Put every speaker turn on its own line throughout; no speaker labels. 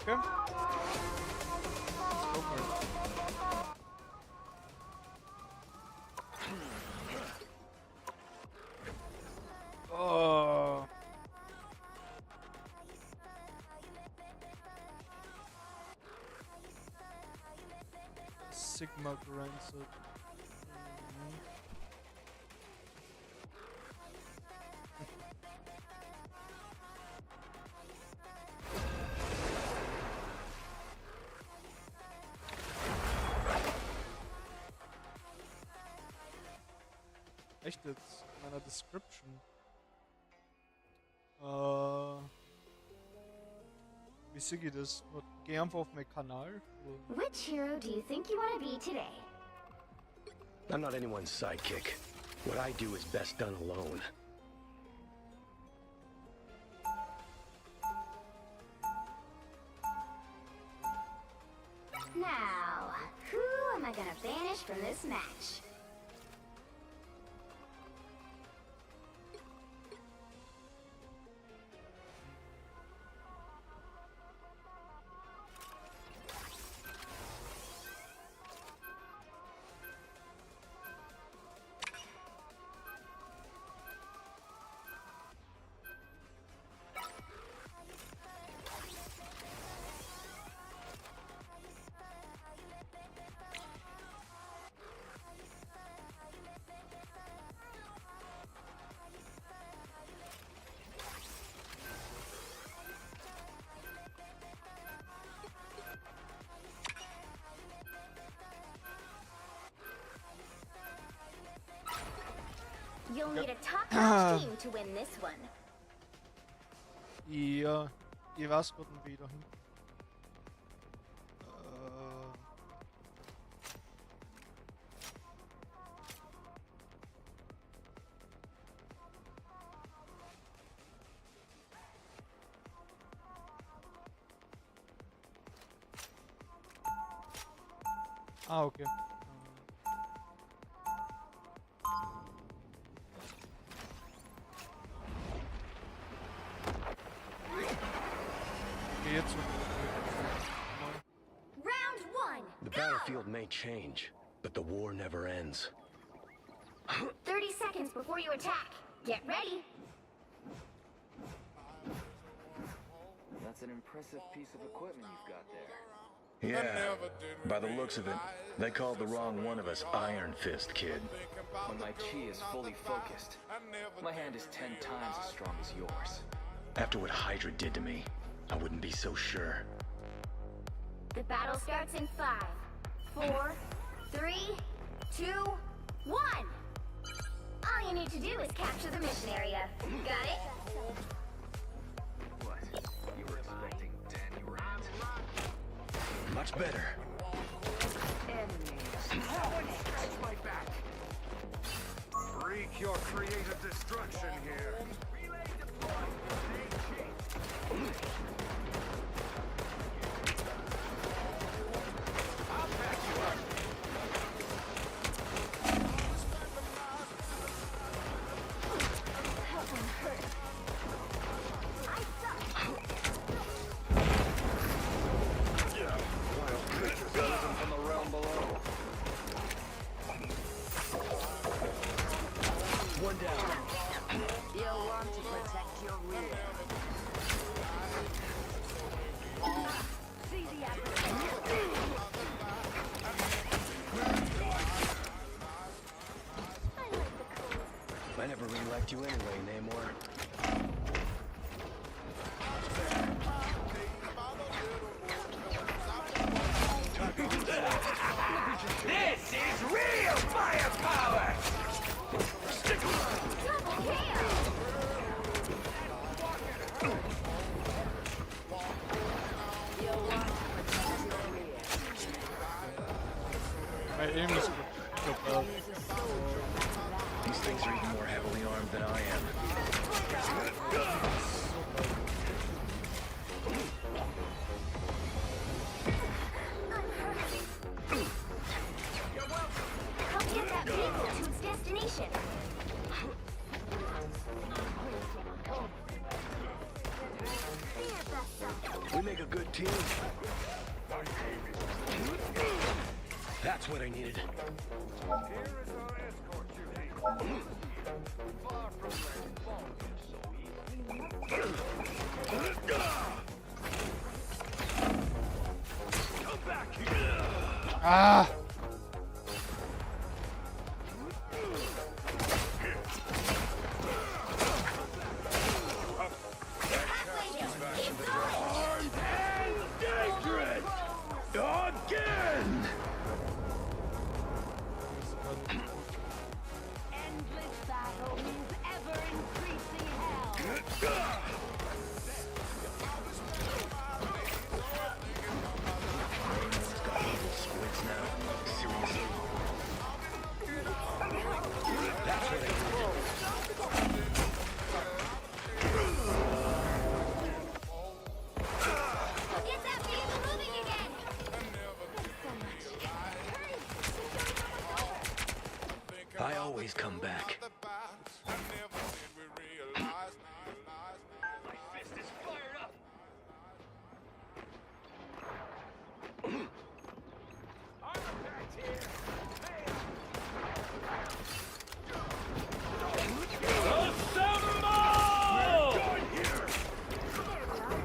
Okay. Go for it. Oh. Sigma Grandmaster. Echt jetzt? In meiner Description. Wie sehe ich das? Geh einfach auf meinen Kanal.
Which hero do you think you want to be today?
I'm not anyone's sidekick. What I do is best done alone.
Now, who am I gonna banish from this match? You'll need a top-notch team to win this one.
Ja, ich weiß gerade nicht wieder hin. Okay. Jetzt.
Round one.
The battlefield may change, but the war never ends.
30 seconds before you attack. Get ready.
That's an impressive piece of equipment you've got there.
Yeah, by the looks of it, they called the wrong one of us Iron Fist, kid.
When my chi is fully focused, my hand is 10 times as strong as yours.
After what Hydra did to me, I wouldn't be so sure.
The battle starts in 5, 4, 3, 2, 1. All you need to do is capture the mission area. Got it?
What? You were expecting Danny Rand?
Much better.
Scratch my back!
Wreak your creative destruction here.
Relay deployed!
I'll back you up. Wild creatures risen from the realm below.
One down.
You'll want to protect your rear. See the
I never really liked you anyway, Namor.
This is real firepower! Stick around!
Double kill!
You'll want to protect your rear.
My aim is so bad.
These things are even more heavily armed than I am.
Help get that vehicle to its destination.
We make a good team. That's what I needed.
Here is our escort duty. Far from letting fall so easy. Come back here!
Ah!
Again!
Endless battle means ever increasing hell.
Squids now. Seriously. That's what I needed.
Get that vehicle moving again!
I always come back.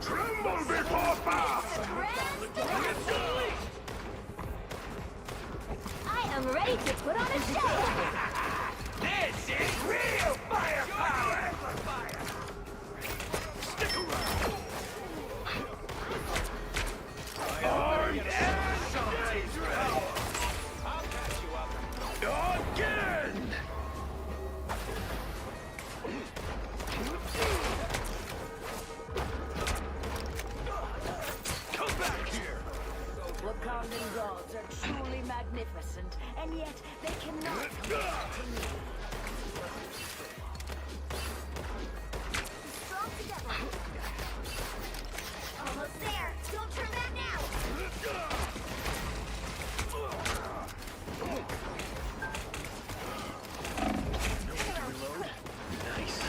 Tremble before fire!
I am ready to put on a show!
This is real firepower! Stick around! Armed and dangerous! I'll catch you up. Again! Come back here!
Wakandan gods are truly magnificent, and yet they cannot continue.
Strong together! Almost there! Don't turn back now!
Nice.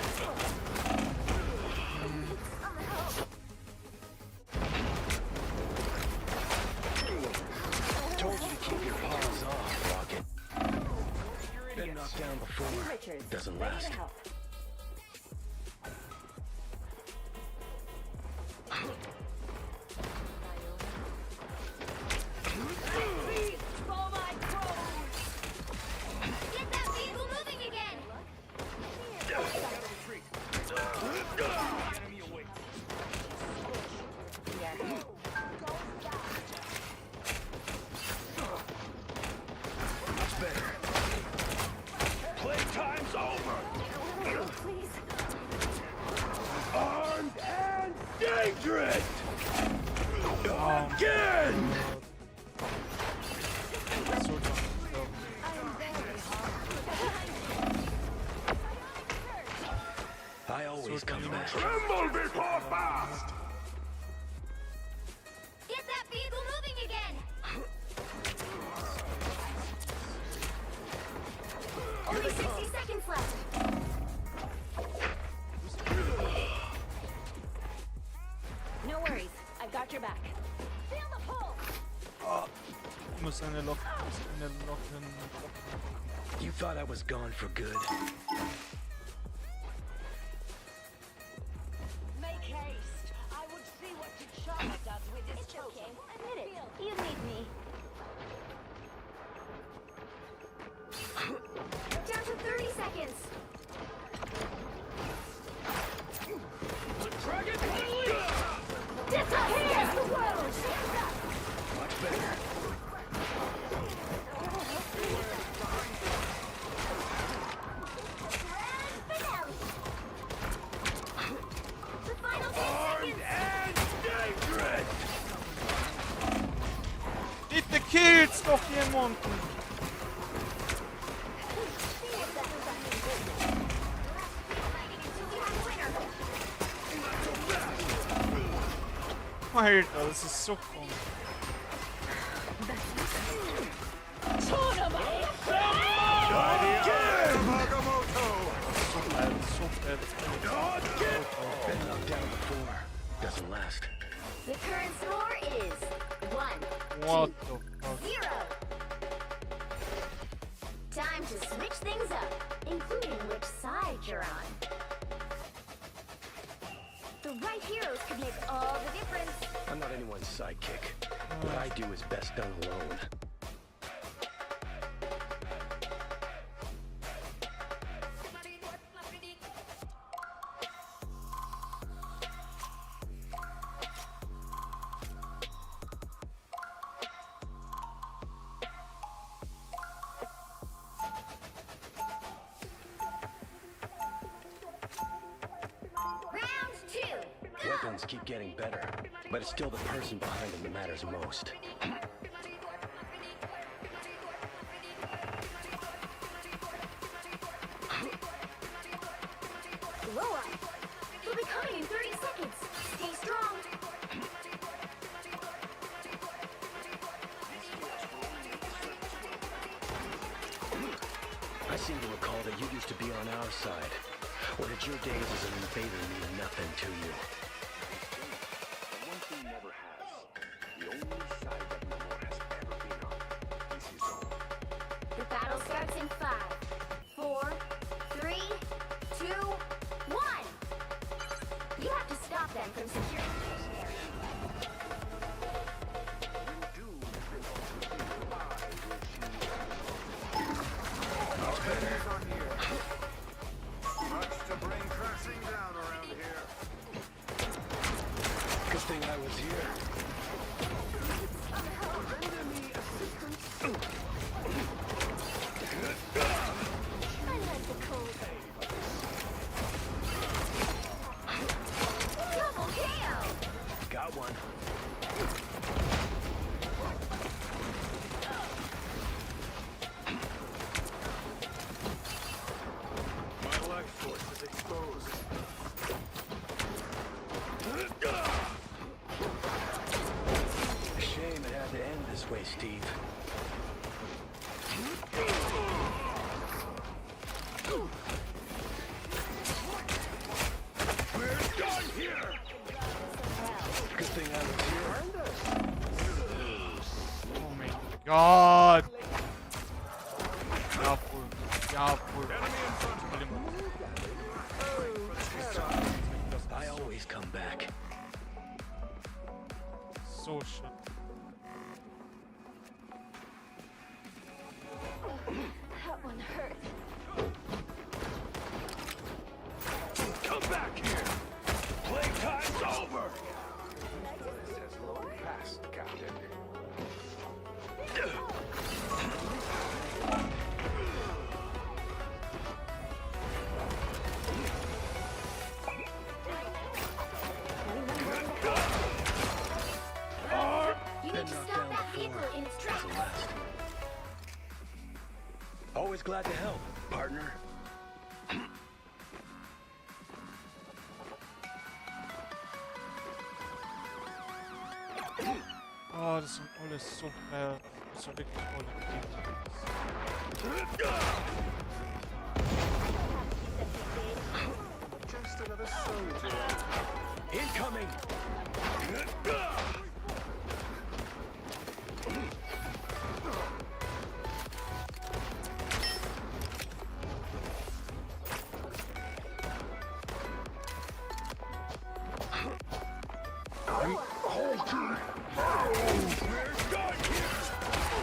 Told you to keep your paws off, Rocket. Been knocked down before.
Richards,
Doesn't
ready
last.
to help. Please, for my crows!
Get that vehicle moving again!
Much better.
Playtime's over!
Please.
Armed and dangerous! Again!
So done. So,
I always come back.
Tremble before fast!
Get that vehicle moving again! Only 60 seconds left.
No worries, I've got your back. Feel the pull!
ich muss eine Locken.
You thought I was gone for good.
Make haste. I would see what T'Challa does with his
It's okay.
children.
Admit it. You need me. Down to 30 seconds. Disappear the world!
Much better.
Finale. The final 10 seconds.
And dangerous!
Bitte killt's doch jemanden! Alter, das ist so krank.
Been knocked down before. Doesn't last.
The current score is 1
What
to
the fuck?
0. Time to switch things up, including which side you're on. The right heroes could make all the difference.
I'm not anyone's sidekick. What I do is best done alone.
Round 2. Go!
Weapons keep getting better, but it's still the person behind them that matters most.
Blow up. They'll be coming in 30 seconds. Stay strong.
I seem to recall that you used to be on our side. Or did your days as an invader mean nothing to you?
One thing never has. The only side that Namor has ever been on is his own.
The battle starts in 5, 4, 3, 2, 1. You have to stop them from securing the missionary.
You do lie, Our enemies are near. Much to bring crashing down around here.
Good thing I was here.
I like the cold. Double KO!
Got one.
My life force is exposed.
Shame it had to end this way, Steve.
We're done here!
Good thing I was here.
Oh my god! Jawohl. Jawohl.
I always come back.
So shit.
That one hurt.
Come back here! Playtime's over!
Says long past, Captain.
You need to stop that vehicle in its tracks.
Always glad to help, partner.
Oh, das sind alles so, so wirklich tolle Gegner.
Just another soldier.
Incoming!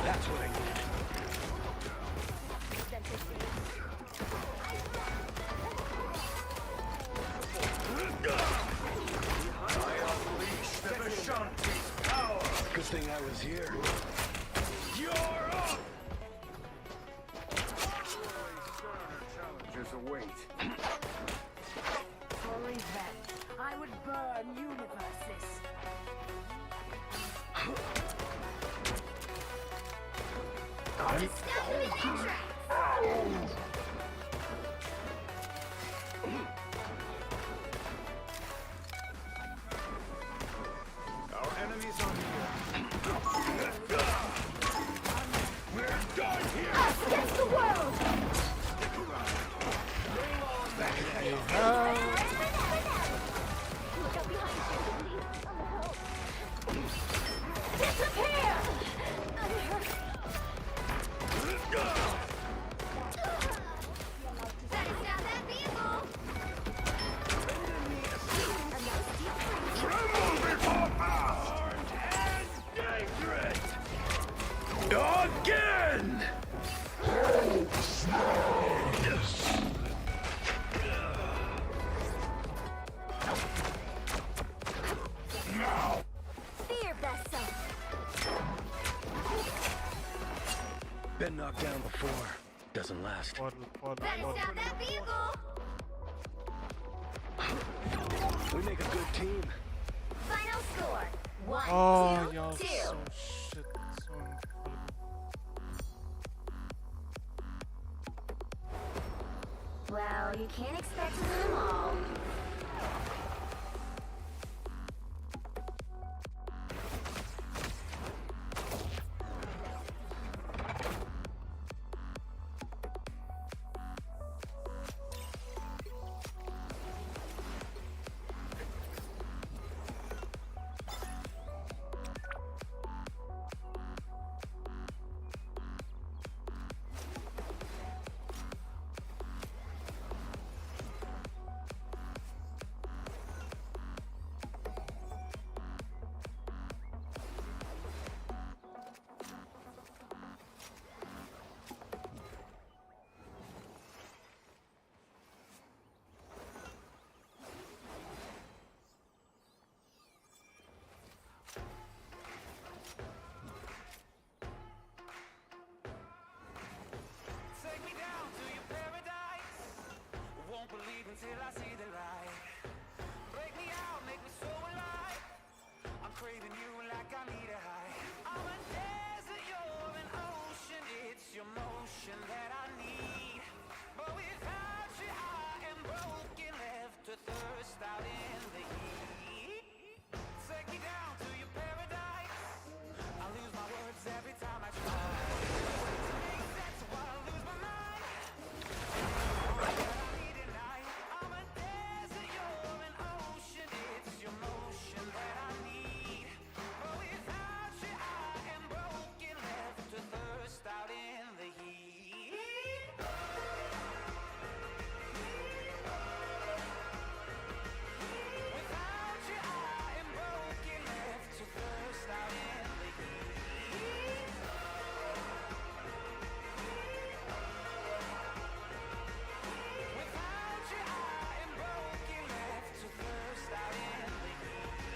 That's what I need.
The Vishanti's power!
Good thing I was here.
You're up! Challenges await.
For revenge, I would burn universes.
Stop them in their tracks.
Our enemies are near.
We're done here!
Us against the world!
Ja.
Look up behind you. On the help. Disappear! Better stop that vehicle!
Tremble before power! Dangerous! Again!
Fear vessel!
Been knocked down before. Doesn't last.
Portal, portal,
Better
portal.
stop that vehicle!
We make a good team.
Final score. 1,
Oh,
2,
ja,
2.
so shit. So incredible.
Well, you can't expect to win them all.
Take me down to your paradise. Won't believe until I see the light. Break me out, make me so alive. I'm craving you like I need a high. I'm a desert, you're an ocean. It's your motion that I need. But without you, I am broken, left to thirst out in the heat. Take me down to your paradise. I lose my words every time I try. That's why I lose my mind. I'm a desert, you're an ocean. It's your motion that I need. But without you, I am broken, left to thirst out in the heat. Without you, I am broken, left to thirst out in the heat. Without you, I am broken, left to thirst out in the heat.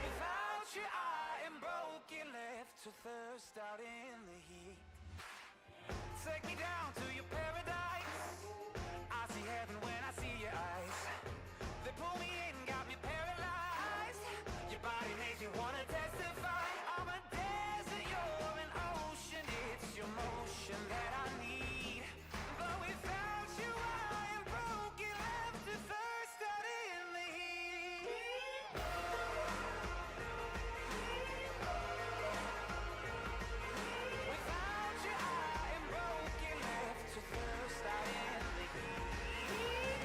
Without you, I am broken, left to thirst out in the heat. Take me down to your paradise. I see heaven when I see your eyes. They pull me in, got me paralyzed. Your body makes me wanna testify. I'm a desert, you're an ocean. It's your motion that I need. But without you, I am broken, left to thirst out in the heat. Without you, I am broken, left to thirst out in the heat.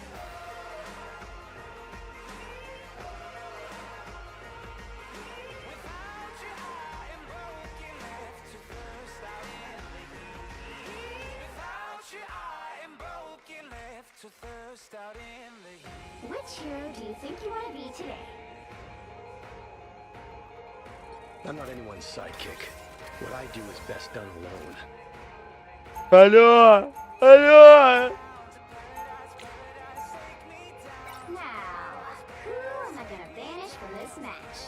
Without you, I am broken, left to thirst out in the heat. Without you, I am broken, left to thirst out in the heat.
Which hero do you think you want to be today?
I'm not anyone's sidekick. What I do is best done alone.
Алло! Алло!
Now, who am I gonna banish from this match?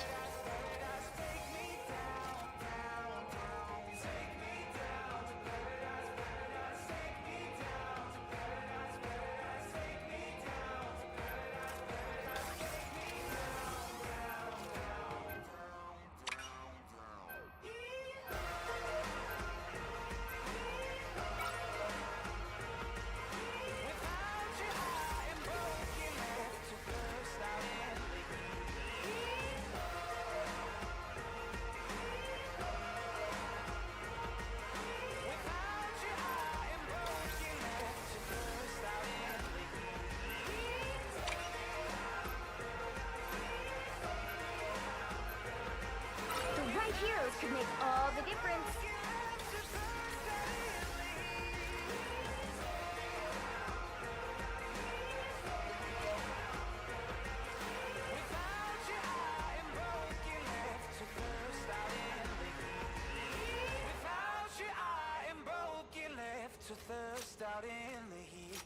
thirst out in the heat.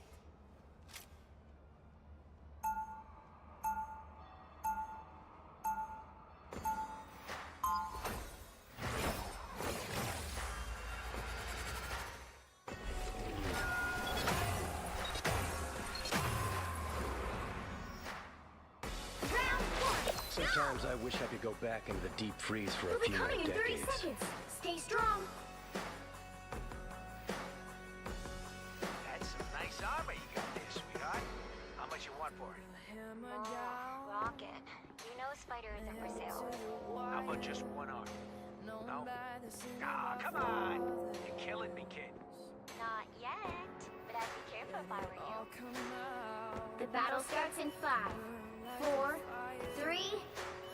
Sometimes I wish I could go back into the deep freeze for a
We'll be
few more
coming in 30
decades.
seconds. Stay strong.
That's some nice armor you got there, sweetheart. How much you want for it?
Rocket. You know Spider isn't for sale.
How about just one arm? No? Ah, come on! You're killing me, kid.
Not yet, but I'd be careful if I were you. The battle starts in 5, 4, 3,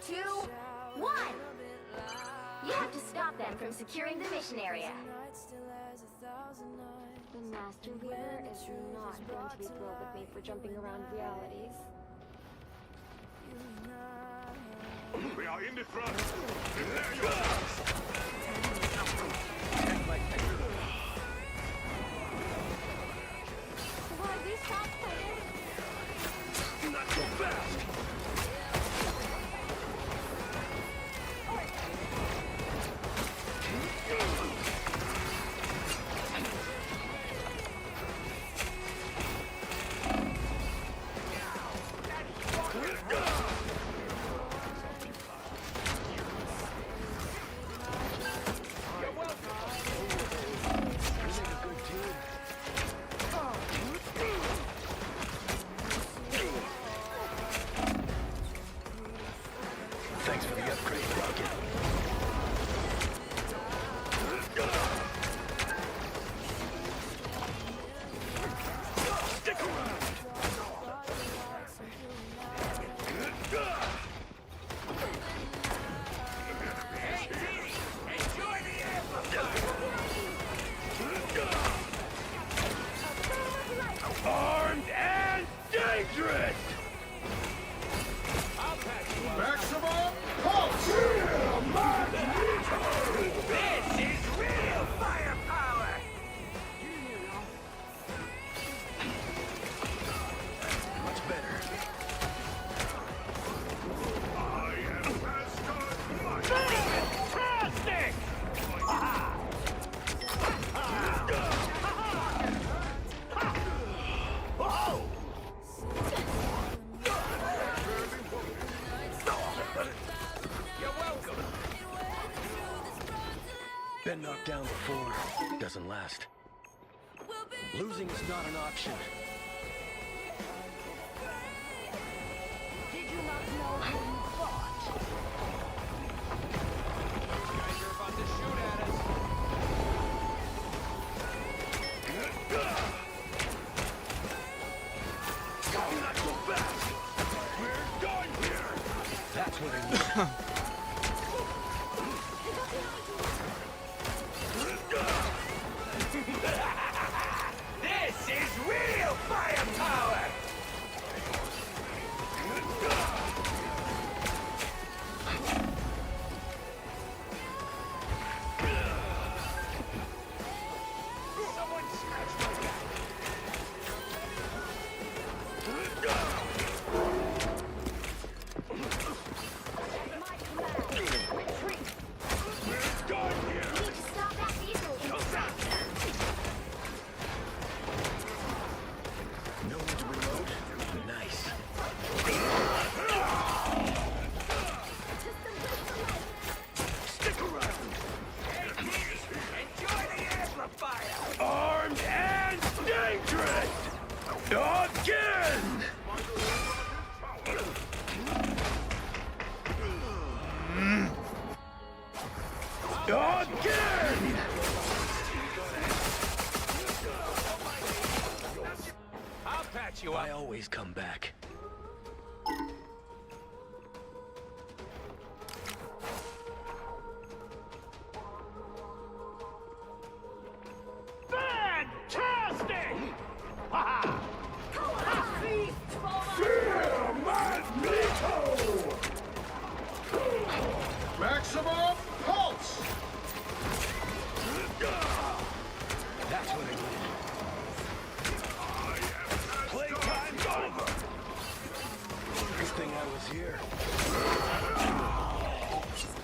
2, 1. You have to stop them from securing the mission area. The Master Leader is not going to be thrilled with me for jumping around realities.
We are in the front. Prepare yourselves.
Why we stop fighting?
Not so fast.
Thanks for the upgrade, Rocket.
Stick around.
Enjoy the
Armed and dangerous. Maximum pulse.
This is real firepower!
Much better.
I am Master.
Fantastic! You're welcome.
Been knocked down before. Doesn't last. Losing is not an option.
Did you not know who you fought?
Guys are about to shoot at us.
Not so fast. We're done here.
That's what I need.
This is real firepower! Someone smash my guy!
We're done here.
You need to stop that easily.
No one to reload? Nice.
Stick around.
Enjoy the amplifier!
Armed and dangerous. Again. Again.
I'll patch you
I
up.
always come back.
Fantastic. Ha Maximum pulse.
That's what I needed. here.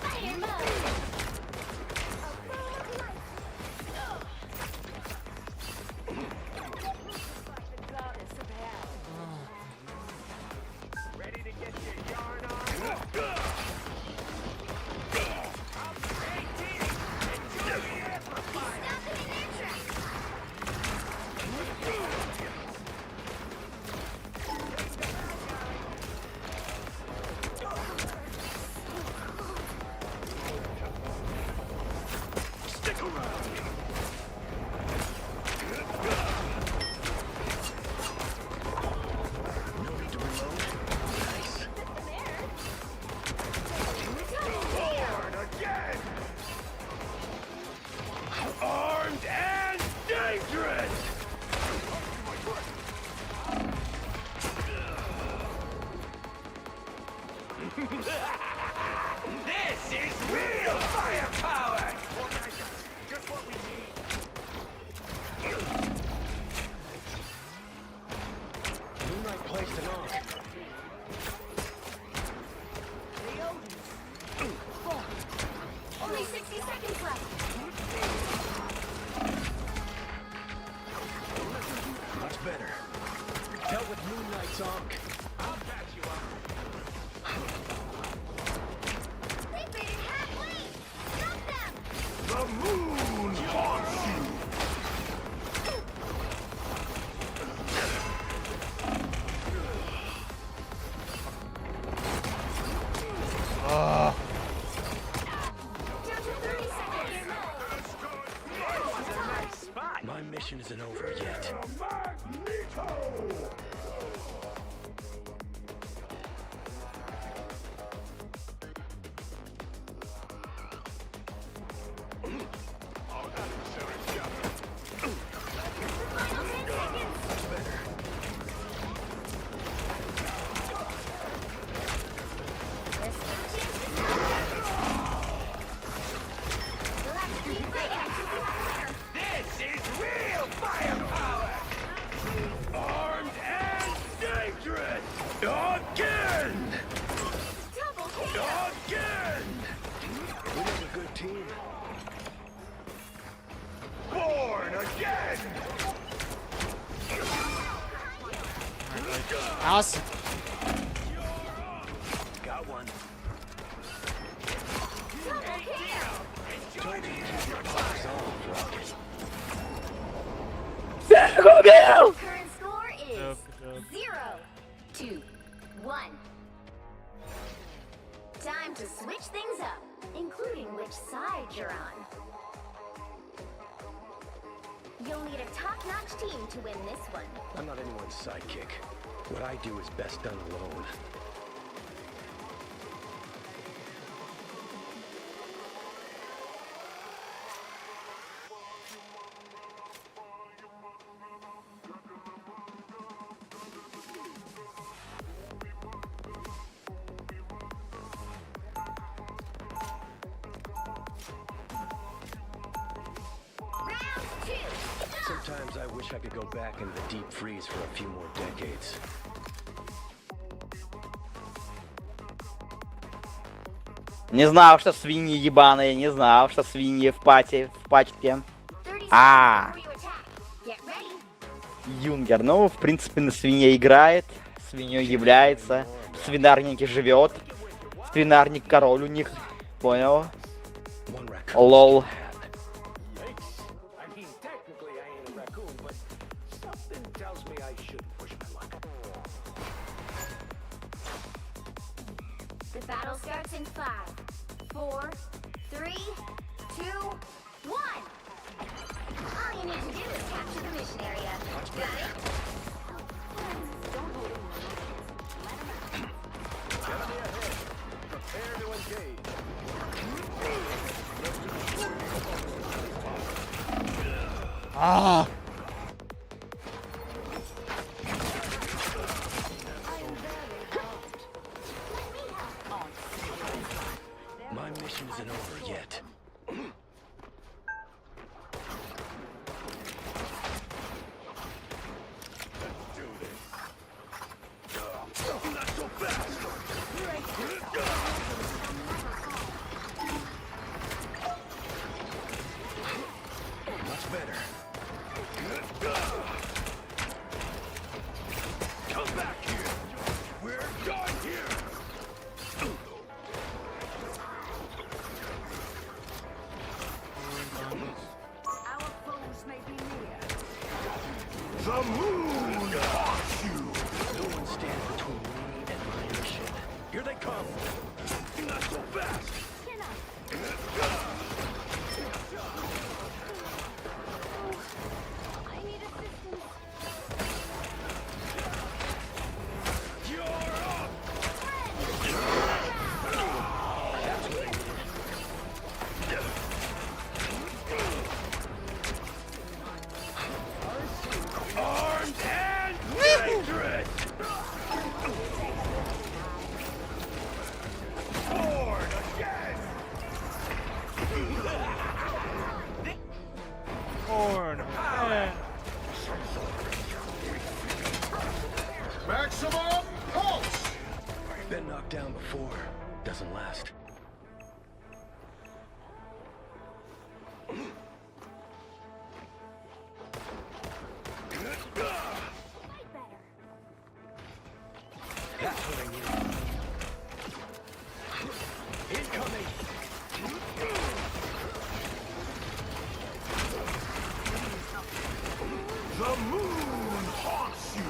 Fire mode!
Ready to get your yarn on? Hey, team! Enjoy the amplifier!
Stop them in their tracks!
Stick around. No need to reload. Nice.
Born again!
Armed and dangerous!
This is real firepower! Just what we need.
Moonlight placed an arc.
Only 60 seconds left.
Much better. Dealt with Moonlight's arc.
I'll patch you up.
They faded halfway! Stop them!
The moon haunts you!
Ah,
Down to 30 seconds.
Nice spot!
My mission isn't over yet.
Magneto! Oh, that insurance jumper.
Final 10 seconds.
Much better.
There's still a chance to stop them. We'll have to keep fighting until we clear.
This is real firepower!
Armed and dangerous! Again!
Double kill!
Again! We have a good team.
Born again!
awesome.
Got one.
Double kill!
Enjoy the
Box off, Rocket.
Current score is
Good job.
0-2-1. Time to switch things up, including which side you're on. You'll need a top-notch team to win this one.
I'm not anyone's sidekick. What I do is best done alone.
Round 2.
Sometimes I wish I could go back into the deep freeze for a few more decades.
Не знал, что свиньи ебаные, не знал, что свиньи в пачке.
30 seconds
Ah.
before you attack. Get ready.
Юнгер, ну, в принципе, на свинье играет, свиньей является, в свинарнике живет, свинарник король у них, понял?
One raccoon.
Лол.
I mean, technically I ain't a raccoon, but something tells me I shouldn't push my luck.
The battle starts in 5, 4, 3, 2, 1. All you need to do is capture the mission area. Got it? Don't hold it.
Enemy ahead. Prepare to engage.
Ah,
My mission isn't over yet.
Not so fast!
better.
Come back here! We're done here!
Our foes may be near.
The moon haunts you!
No one stands between me and my mission.
Here they come! Not so fast!
I need assistance.
You're up! Armed and dangerous! Forward again!
Corn. Man.
Maximum pulse!
Been knocked down before. Doesn't last. That's what I need. Incoming!
The moon haunts you!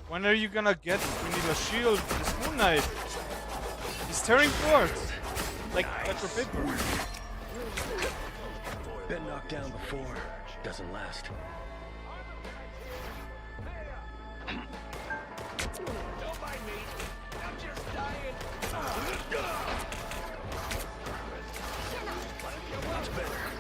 When are you gonna get? We need a shield. This Moon Knight. He's tearing forth. Like Petro Paper.
Been knocked down before. Doesn't last.
Don't mind me. I'm just dying.
That's better.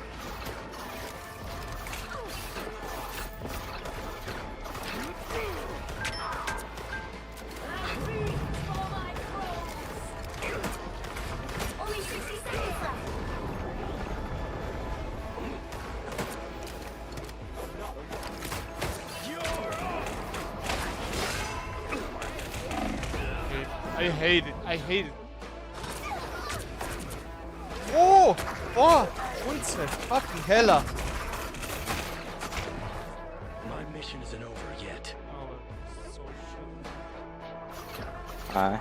Only 60 seconds left.
I hate it. I hate it. Oh! Oh! Unze! Fucking hella!
My mission isn't over yet.
Oh, so shit.
А.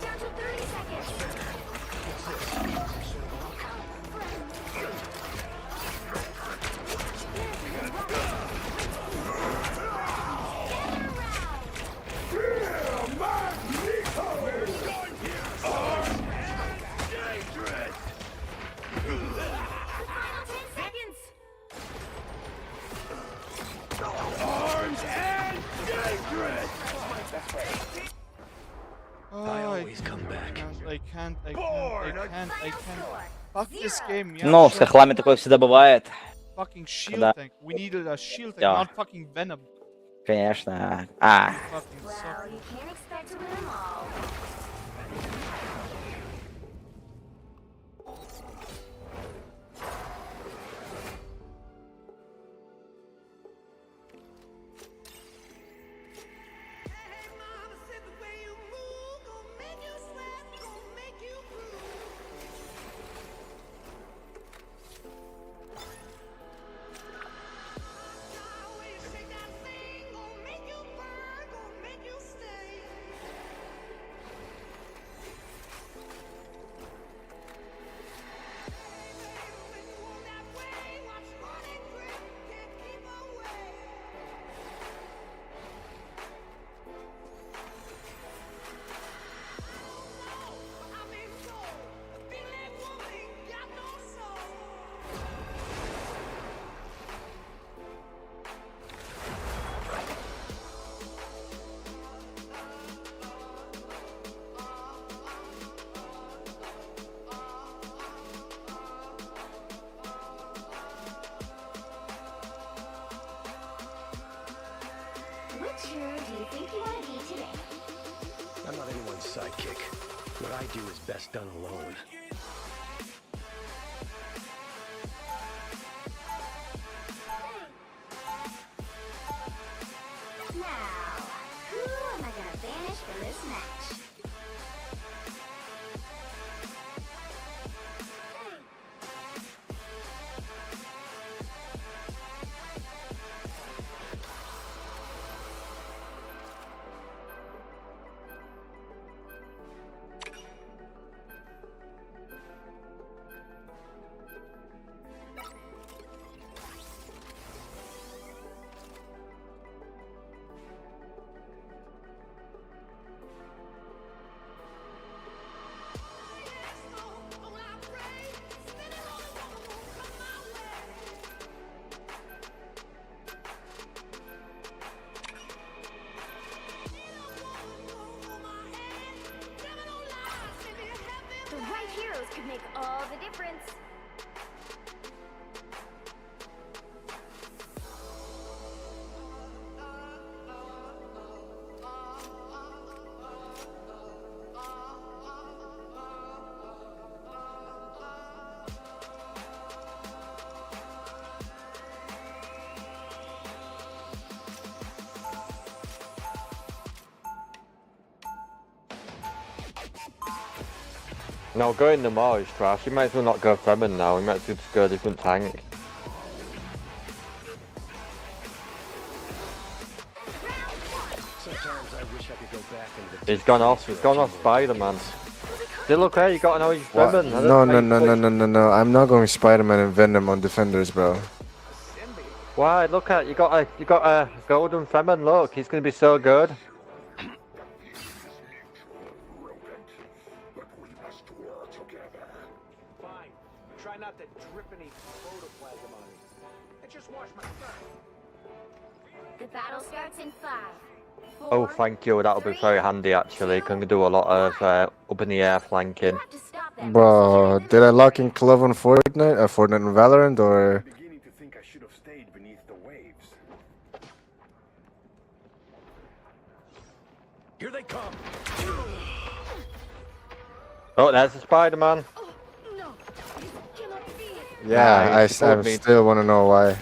Down to 30 seconds.
I can't. Fuck this game, yeah.
Ну, с хохлами такое всегда бывает.
Fucking shield
Когда-
tank. We needed a shield tank,
Да.
not fucking Venom.
Конечно.
Fucking
Well,
suck.
you can't expect to win them all. Which hero do you think you want to be today?
I'm not anyone's sidekick. What I do is best done alone.
Now, who am I gonna banish from this match? could make all the difference.
No, going the Maw is trash. You might as well not go Fremen now. You might as well just go a different tank.
Sometimes I wish I could go back into the
He's gone off. He's gone off Spider-Man. Still okay? You got to know he's Fremen.
No. I'm not going Spider-Man and Venom on Defenders, bro.
Why? Look at you got a golden Fremen. Look, he's gonna be so good.
Fine. Try not to drip any protoplasm on me. I just washed my gun.
The battle starts in 5.
Oh, thank you. That'll be very handy actually. Can do a lot of up in the air flanking.
Bro, did I lock in Clove on Fortnite? Fortnite and Valorant, or?
Beginning to think I should have stayed beneath the waves.
Here they come.
Oh, there's the Spider-Man.
Yeah, I still want to know why.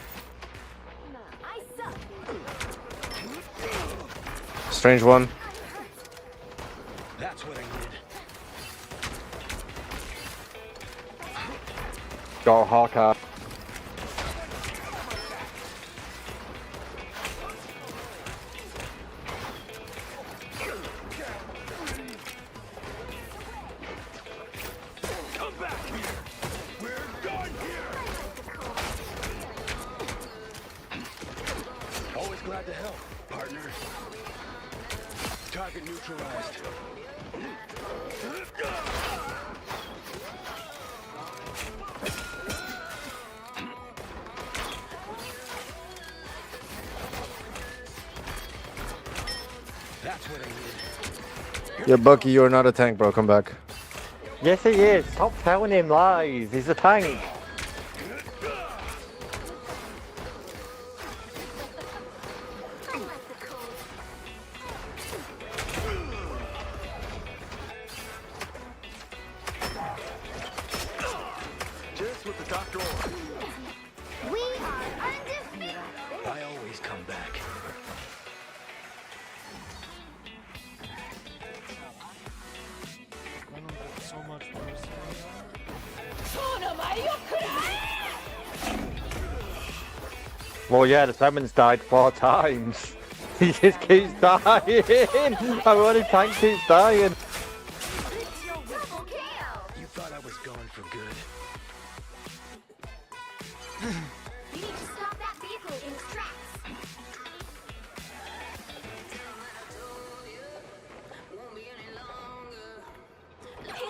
Strange one.
That's what I need.
Got a Hawkeye.
Come back here. We're done here.
Always glad to help, partner. Target neutralized. That's what I need.
Yeah, Bucky, you're not a tank, bro. Come back.
Yes, he is. Stop telling him lies. He's a tank.
Just what the doctor ordered.
We are undefeated.
I always come back.
So much worse.
Well, yeah, the Fremen's died 4 times. He just keeps dying. Our only tank keeps dying.
Double kill.
You thought I was gone for good.
You need to stop that vehicle in its tracks.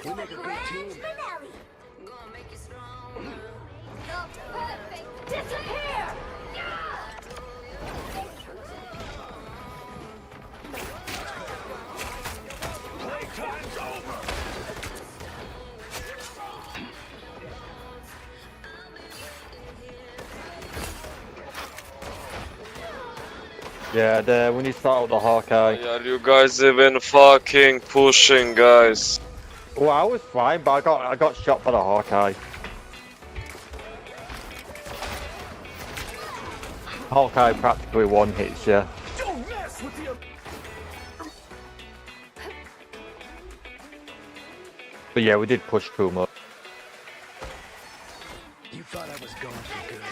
We make a good team.
Finale. Gonna make you stronger. The perfect disappear.
Playtime's over.
Yeah, when you start with the Hawkeye.
Yeah, you guys even fucking pushing, guys.
Well, I was fine, but I got shot by the Hawkeye. Hawkeye practically one hits you.
Don't mess with the.
But yeah, we did push too much.
You thought I was gone for good.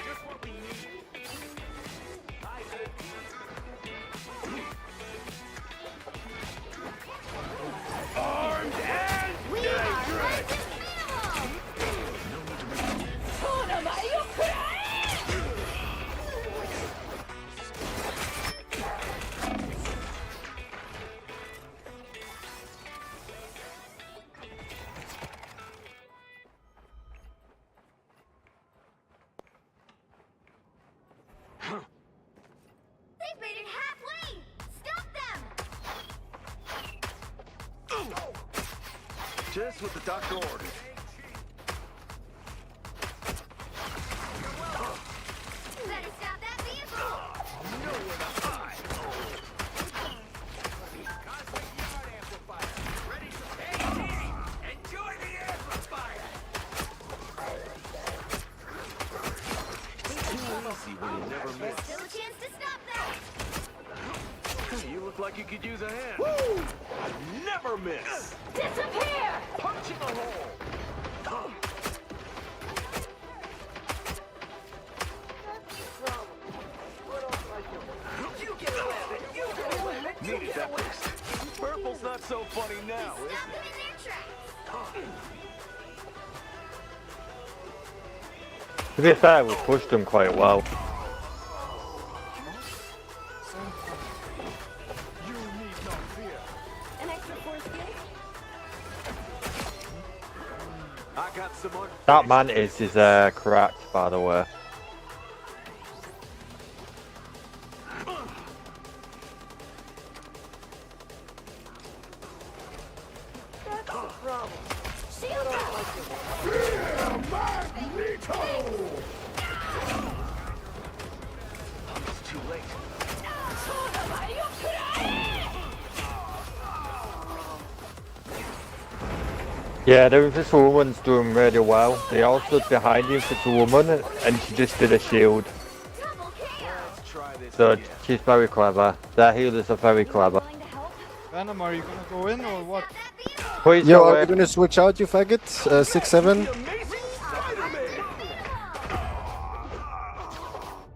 Just what we need. Armed and
We
dangerous.
are
this what the doctor ordered.
Better stop that vehicle!
Nowhere to hide. Cosmic Yard Amplifier. Ready to pay. Enjoy the amplifier.
Easy when you never miss.
Still a chance to stop that!
You look like you could use a hand.
Woo! Never miss.
Disappear!
Punch in the hole.
You get 11. You get 11.
Needed that boost. Purple's not so funny now, is
Stop them in their tracks!
To be fair, we pushed them quite well.
An extra force field?
I got some more.
That mantis is cracked, by the way.
That's the problem.
Shield up!
It's too late.
Yeah, the Invisible Woman's doing really well. They all stood behind the Invisible Woman and she just did a shield.
Double kill!
Let's try this
So
again.
she's very clever. Their healers are very clever.
Willing to help?
Venom, are you gonna go in or what?
Please
Yo,
go
are you
in.
gonna switch out, you faggot? 6-7?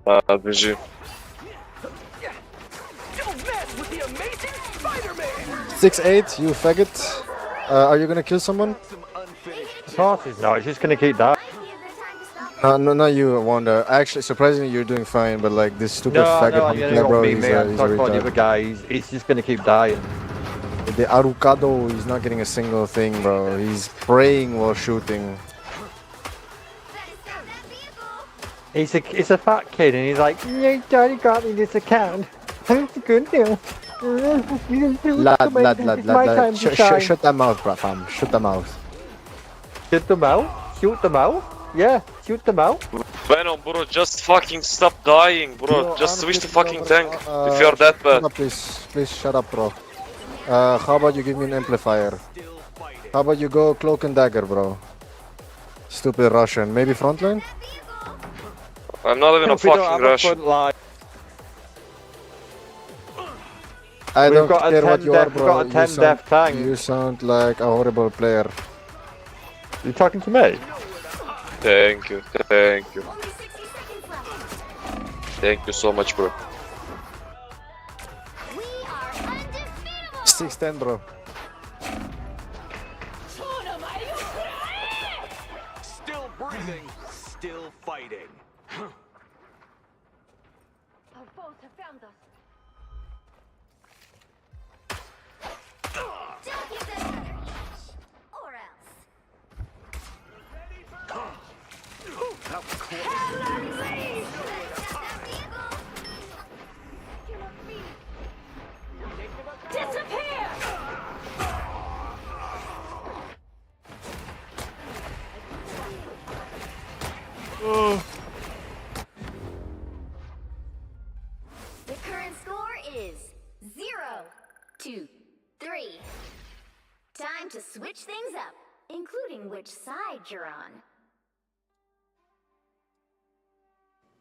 BG.
Don't mess with the amazing Spider-Man.
6-8, you faggot. Are you gonna kill someone?
Some unfinished.
Of course it's not, it's just gonna keep that.
Might be a good time to stop
No, not you, Wanda. Actually, surprisingly, you're doing fine, but like this stupid
No,
faggot
no,
on
yeah,
there, bro,
me,
he's
mate. I'm
a
talking about the other
retard.
guy. He's just gonna keep dying.
The Arucado, he's not getting a single thing, bro. He's praying while shooting.
He's a fat kid and he's like, yeah, daddy got me this account. It's a good deal.
Lad. Shut that mouth, bro, fam. Shut the mouth.
Shoot them out? Shoot them out? Yeah, shoot them out.
Venom, bro, just fucking stop dying, bro.
Yo,
Just switch to
honestly,
fucking
bro,
tank if you're that
shut
bad.
up, please shut up, bro. How about you give me an amplifier? How about you go cloak and dagger, bro? Stupid Russian. Maybe frontline?
I'm not even a
If we don't
fucking
have a
Russian.
front line.
I
We've
don't
got a
care
10
what you are,
death-
bro.
we've got a 10 death tank.
You sound like a horrible player.
You talking to me?
Thank you, thank you. Thank you so much, bro.
6-10, bro.
Still breathing, still fighting.
Our foes have found us.
Don't give them another inch, or else.
That was close.
Disappear!
Oh.
The current score is 0-3. Time to switch things up, including which side you're on.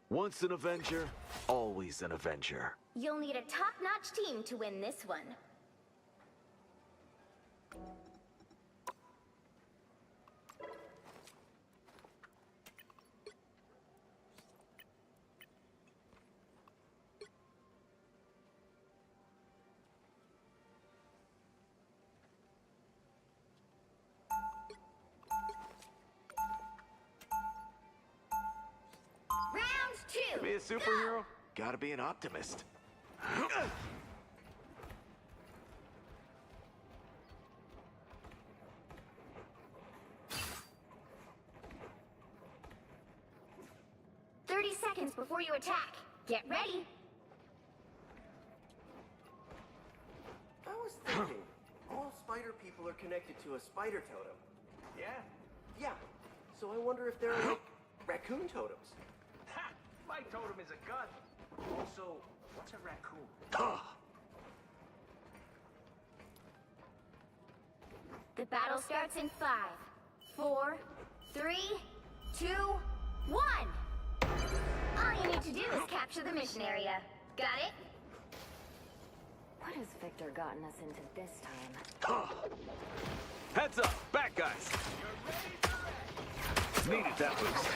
Once an Avenger, always an Avenger.
You'll need a top-notch team to win this one. Round 2.
To be a superhero, gotta be an optimist.
30 seconds before you attack. Get ready.
I was thinking, all
spider people are connected to a spider totem. Yeah? Yeah. So I wonder if there are, like, raccoon totems.
Ha! My totem is a gun. Also, what's a raccoon?
The battle starts in 5, 4, 3, 2, 1. All you need to do is capture the mission area. Got it?
What has Victor gotten us into this time?
Heads up, back guys. Needed that boost.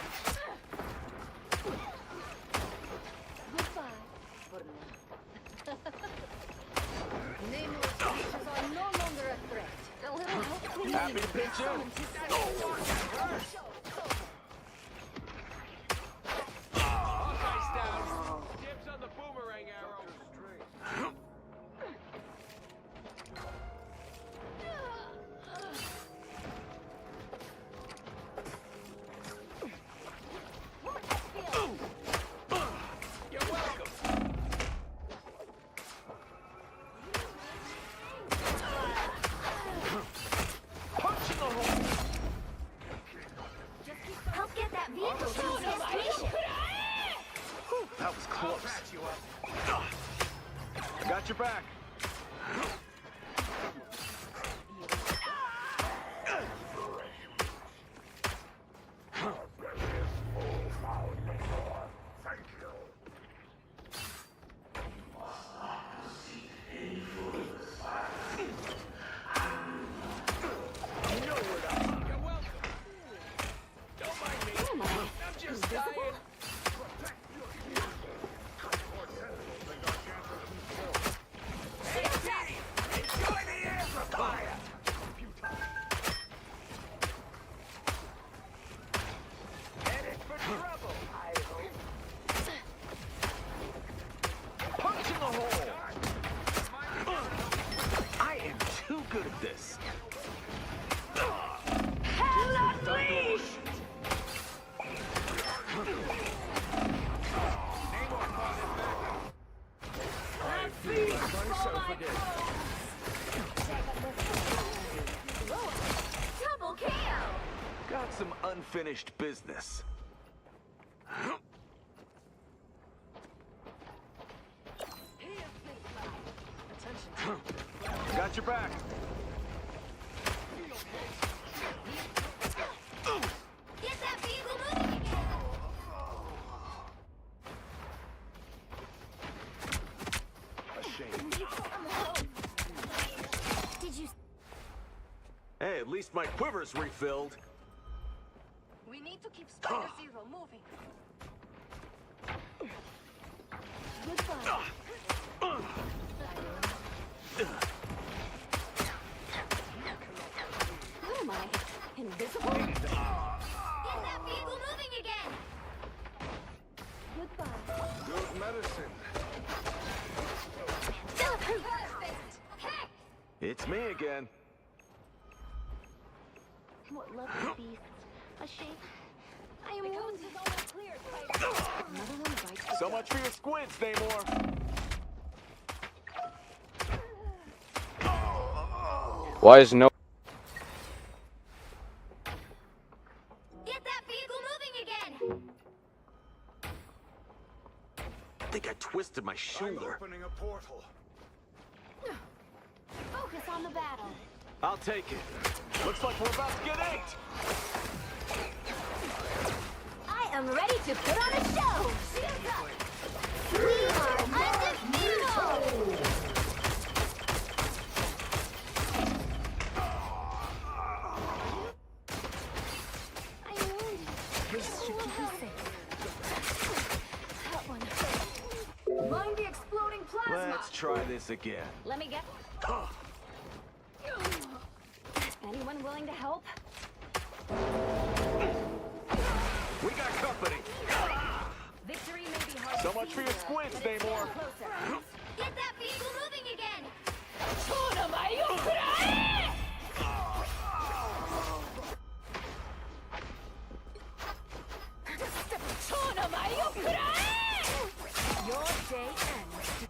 Nameless creatures are no longer a threat. A little help, please.
Happy to pitch in.
Hawkeye's down. Dibs on the boomerang arrow. You're welcome.
Punch in the hole.
Help get that vehicle to its destination.
Whew, that was close. Got your back.
You're welcome. Don't mind me. I'm just dying. Hey, Petey! Enjoy the amplifier! Headed for trouble, I hope.
Punch in the hole. I am too good at this.
Hell unleashed!
Double KO.
Got some unfinished business. Got your back.
Get that vehicle moving again.
A shame.
Did you?
Hey, at least my quiver's refilled.
We need to keep Spider Zero moving. Goodbye. Who am I? Invisible?
Get that vehicle moving again.
Goodbye.
Good medicine.
Perfect. Heck.
It's me again.
What lovely beasts. A shape. I am wounded.
Another one bites.
So much for your squids, Namor.
Why is no?
Get that vehicle moving again.
I think I twisted my shoulder.
Opening a portal.
Focus on the battle.
I'll take it. Looks like we're about to get inked.
I am ready to put on a show. Shields up. We are undefeatable. I am wounded. This should keep me safe. That one.
Find the exploding plasma.
Let's try this again.
Let me get. Anyone willing to help?
We got company.
Victory may be hard.
So much for your squids, Namor.
Get that vehicle moving again.
Your day ends.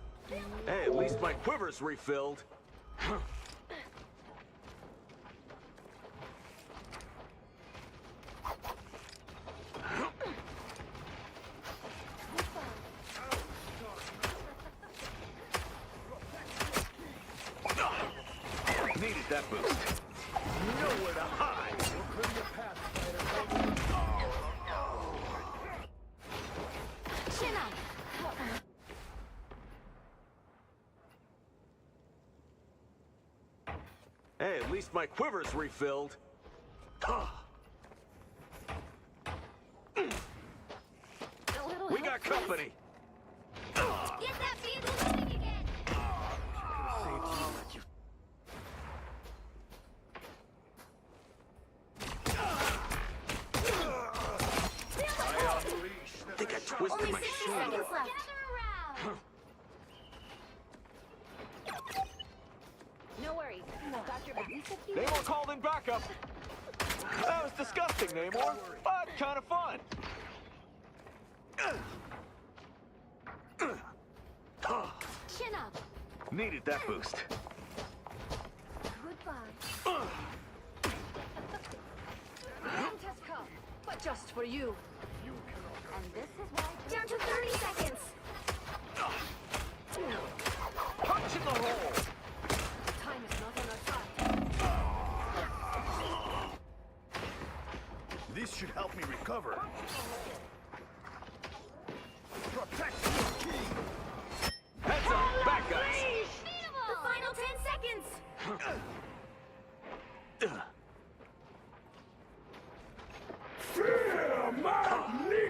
Hey, at least my quiver's refilled.
that boost. Nowhere to hide.
Chin up.
Hey, at least my quiver's refilled. We got company.
Get that vehicle moving again.
I think I twisted
Only
my
60
shoulder.
seconds left. Gather around. No worries. Got your back.
Namor called in backup. That was disgusting, Namor, but kind of fun.
Chin up.
Needed that boost.
Goodbye.
Round has come, but just for you.
And this is why. Down to 30 seconds.
Punch in the hole.
Time is not on our side.
This should help me recover. Protect your king.
Heads up, bad guys.
The final 10 seconds.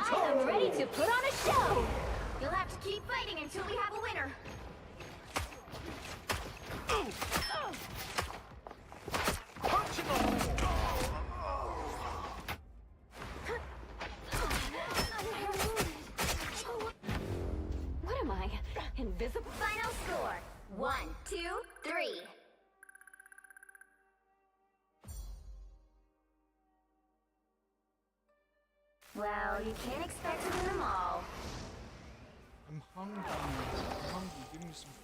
I am ready to put on a show. You'll have to keep fighting until we have a winner.
Punch in the hole.
What am I? Invisible? Final score. 1, 2, 3. Well, you can't expect to win them all.
I'm hungry. I'm hungry. Give me some food.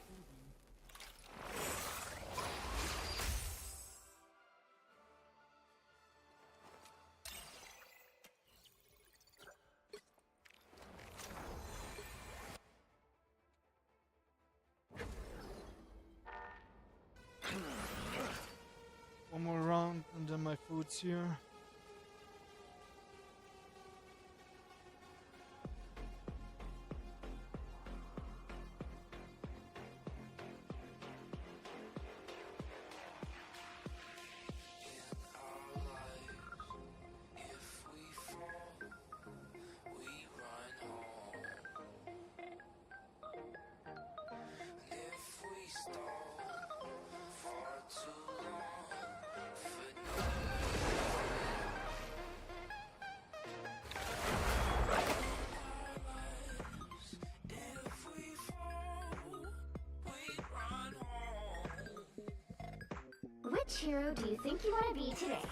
One more round and then my food's here.
Which hero do you think you want to be today?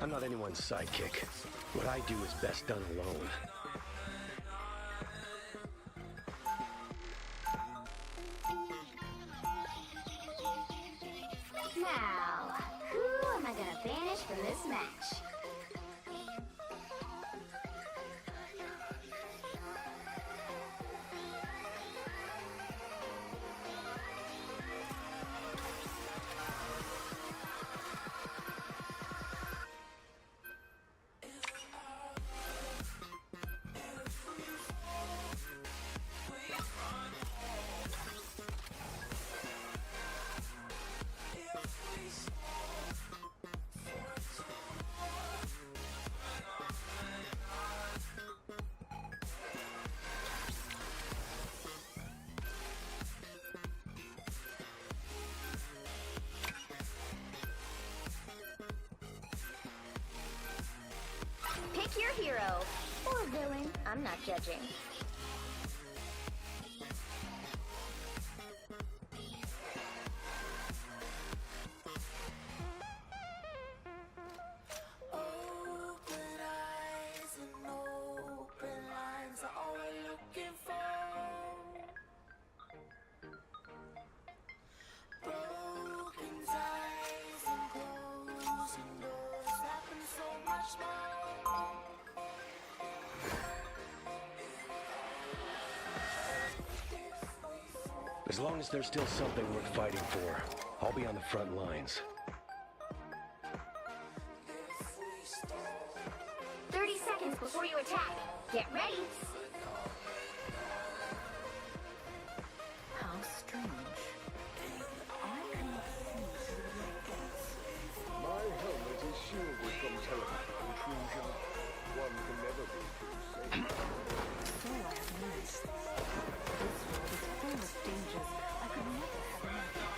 I'm not anyone's sidekick. What I do is best done alone.
Now, who am I gonna banish from this match? Pick your hero. Or villain. I'm not judging.
Open eyes and open lines are all we're looking for. Broken ties and closing doors happen so much more.
As long as there's still something worth fighting for. I'll be on the front lines.
30 seconds before you attack. Get ready.
How strange. I cannot see through your thoughts.
My helmet is shielded from telepathic intrusion. One can never be too safe.
So I have noticed. This world is full of dangers I could never have imagined.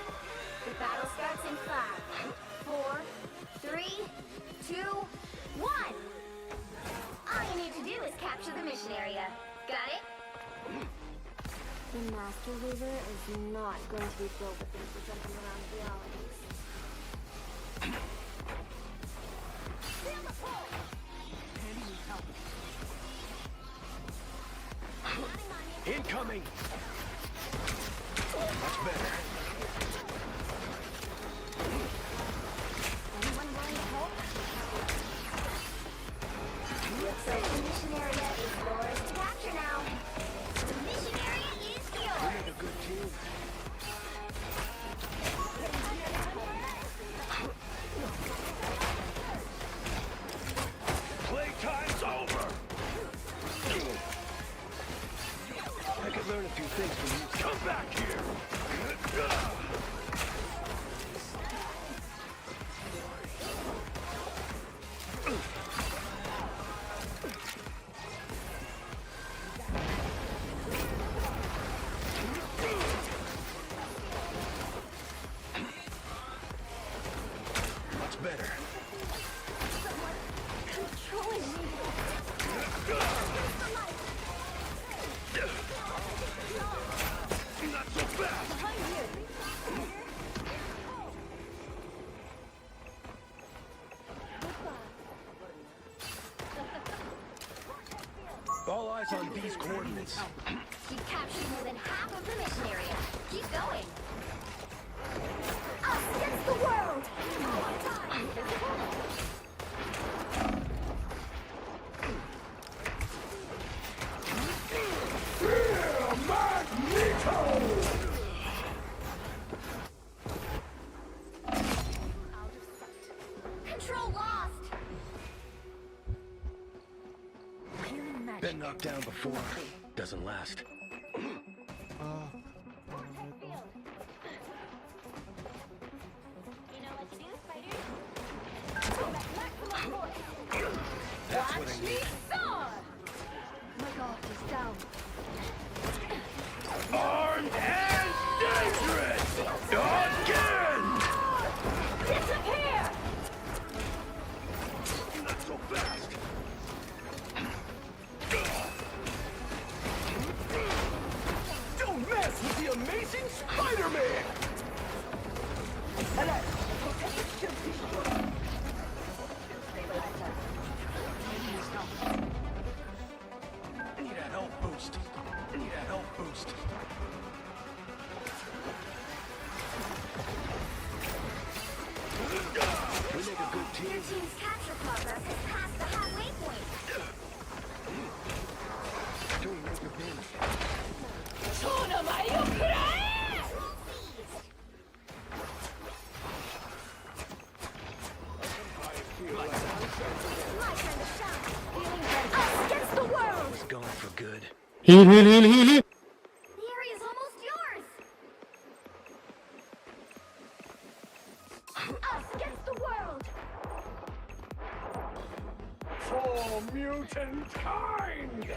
The battle starts in 5, 4, 3, 2, 1. All you need to do is capture the mission area. Got it?
The Master Lever is not going to be filled with things for jumping around realities.
Incoming! Much better.
Anyone willing to help? Looks like the mission area is yours to capture now. The mission area is yours.
We make a good team. Playtime's over! I could learn a few things from you. Come back here! Much better.
Controlling me.
Not so fast!
Behind you.
All eyes on these coordinates.
You've captured more than half of the mission area. Keep going. Us against the world! All on time! Control lost!
Been knocked down before. Doesn't last. That's what I need.
My god is down.
Armed and dangerous! Again!
Disappear!
Not so fast! Don't mess with the amazing Spider-Man! I need a health boost. I need a health boost. We make a good team.
Your team's capture progress has passed the halfway point.
Do we make a win?
My turn to shine. Feeling ready. Us against the world!
It's gone for good.
The area's almost yours! Us against the world!
For mutant kind!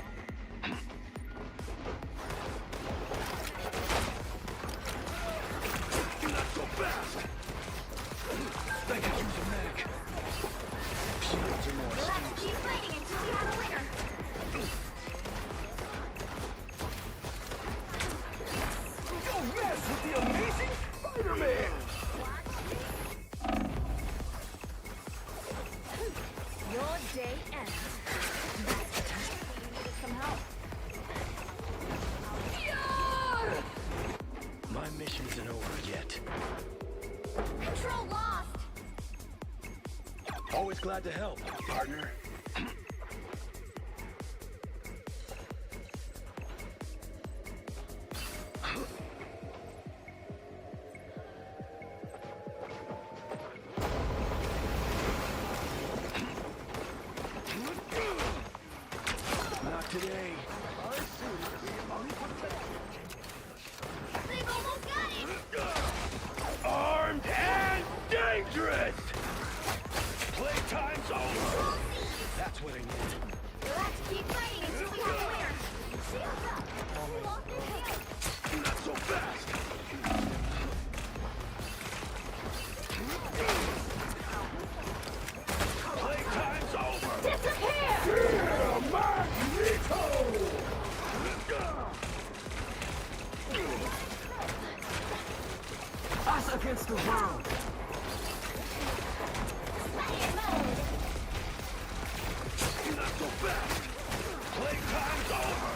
Not so fast! Thank you, use a mag. Shields are more
We'll have to keep fighting until we have a winner.
Don't mess with the amazing Spider-Man!
Your day ends. Some help.
My mission isn't over yet.
Control lost!
Always glad to help, partner. me.
They've almost got it!
Armed and dangerous! Playtime's over! That's what I need.
We'll have to keep fighting until we have a winner. Shields up! We lost their shield.
Not so fast! Playtime's over!
Disappear!
Us against the world! Not so fast! Playtime's over!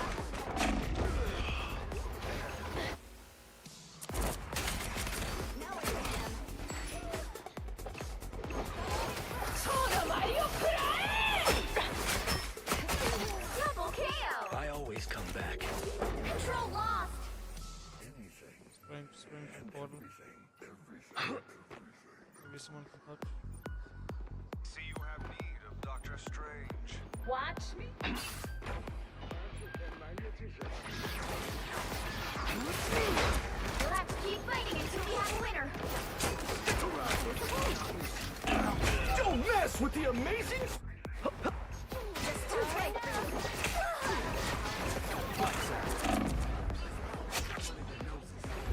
Double KO!
I always come back.
Control lost!
Spraying from portal. Maybe someone can touch.
See you have need of Doctor Strange.
Watch me.
We'll have to keep fighting until we have a winner.
Don't mess with the amazing...
Just too tight.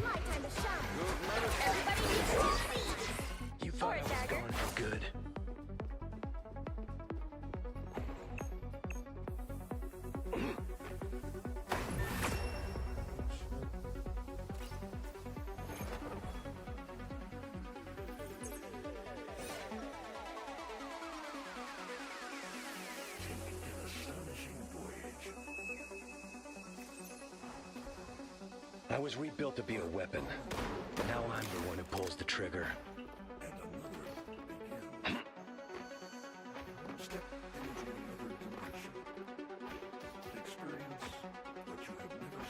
My time to shine. Everybody needs to succeed.
You thought I was gone for good. I was rebuilt to be a weapon. Now I'm the one who pulls the trigger.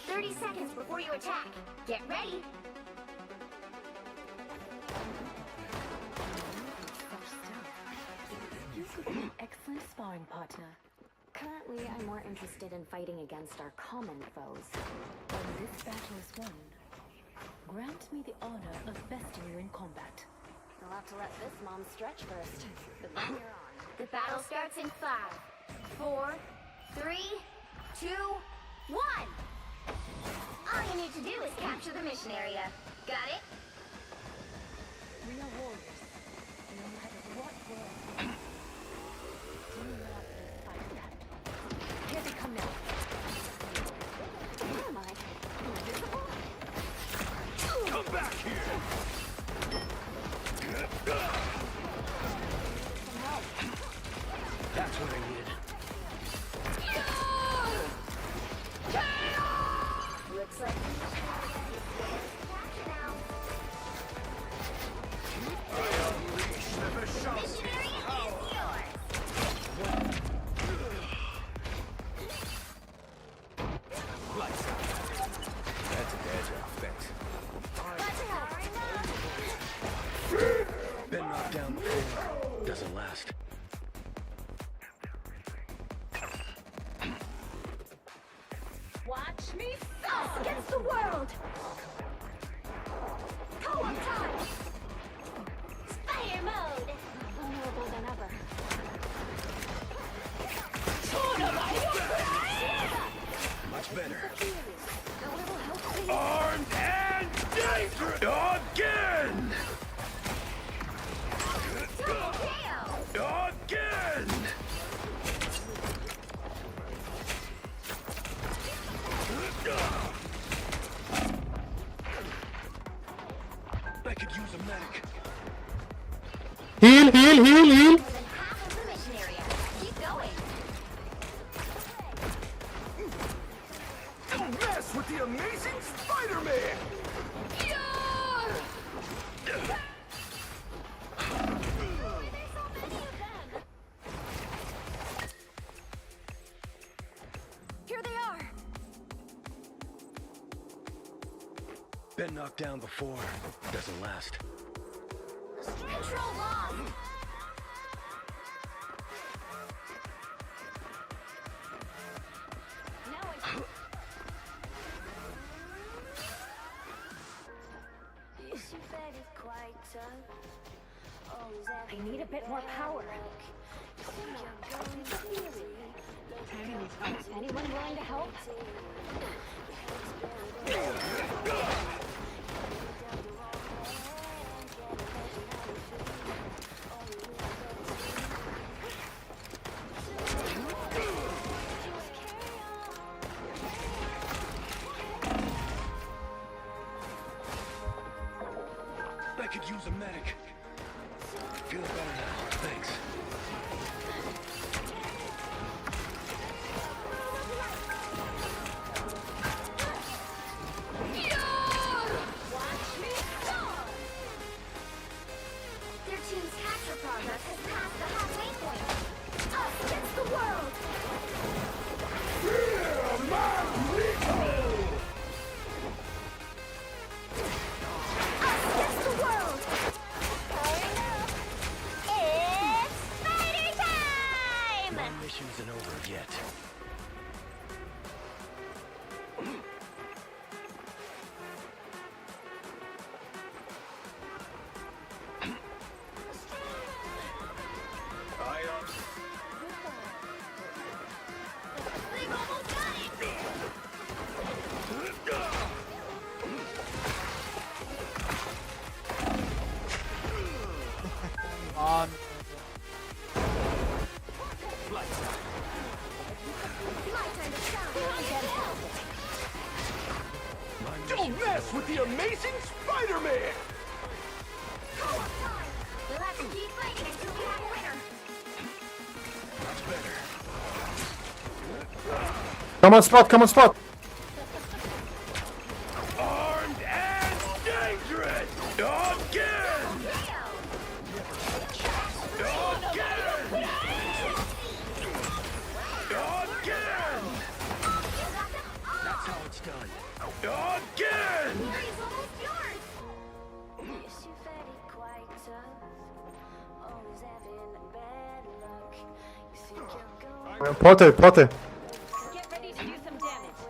30 seconds before you attack. Get ready.
You could be an excellent sparring partner. Currently, I'm more interested in fighting against our common foes. When this battle is won, grant me the honor of besting you in combat.
I'll have to let this mom stretch first. But then you're on. The battle starts in 5, 4, 3, 2, 1. All you need to do is capture the mission area. Got it?
We are warriors. No matter what world. Do not fight that. Here they come now.
Where am I? Invisible?
Come back here! That's what I needed.
Looks like the mission area is yours to capture now. The mission area is yours.
Lights out. That's a bad job, thanks. Been knocked down before. Doesn't last.
Watch me us against the world! Co-op time! Spider mode!
Vulnerable than ever.
Much better.
A little help, please.
Armed and dangerous! Again!
Double KO!
Again! I could use a medic.
Heal, heal, heal, heal.
More than half of the mission area. Keep going.
Don't mess with the amazing Spider-Man!
Here they are.
Been knocked down before. Doesn't last.
Control lost. No
I need a bit more power. Anyone willing to help?
I could use a medic. Feeling better now. Thanks.
Their team's capture progress has passed the halfway point. Us against the world! Us against the world! It's fighter time!
My mission isn't over yet.
They've almost got it!
On.
Don't mess with the amazing Spider-Man!
We'll have to keep fighting until we have a winner.
That's better.
Come on spot, come on spot.
Armed and dangerous! Again! Again! Again! That's how it's done. Again!
Glory's almost yours!
Poty, poty.
Get ready to do some damage.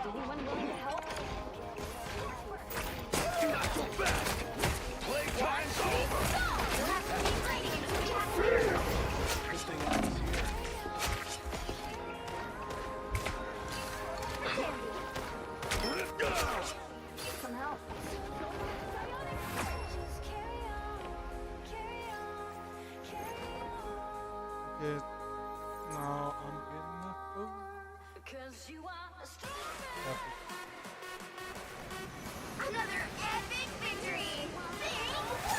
Anyone willing to help?
Not so fast! Playtime's over!
We'll have to keep fighting until we have a winner.
Good thing I was here.
Some help.
Okay. Now I'm getting a food.
Another epic victory! Thanks!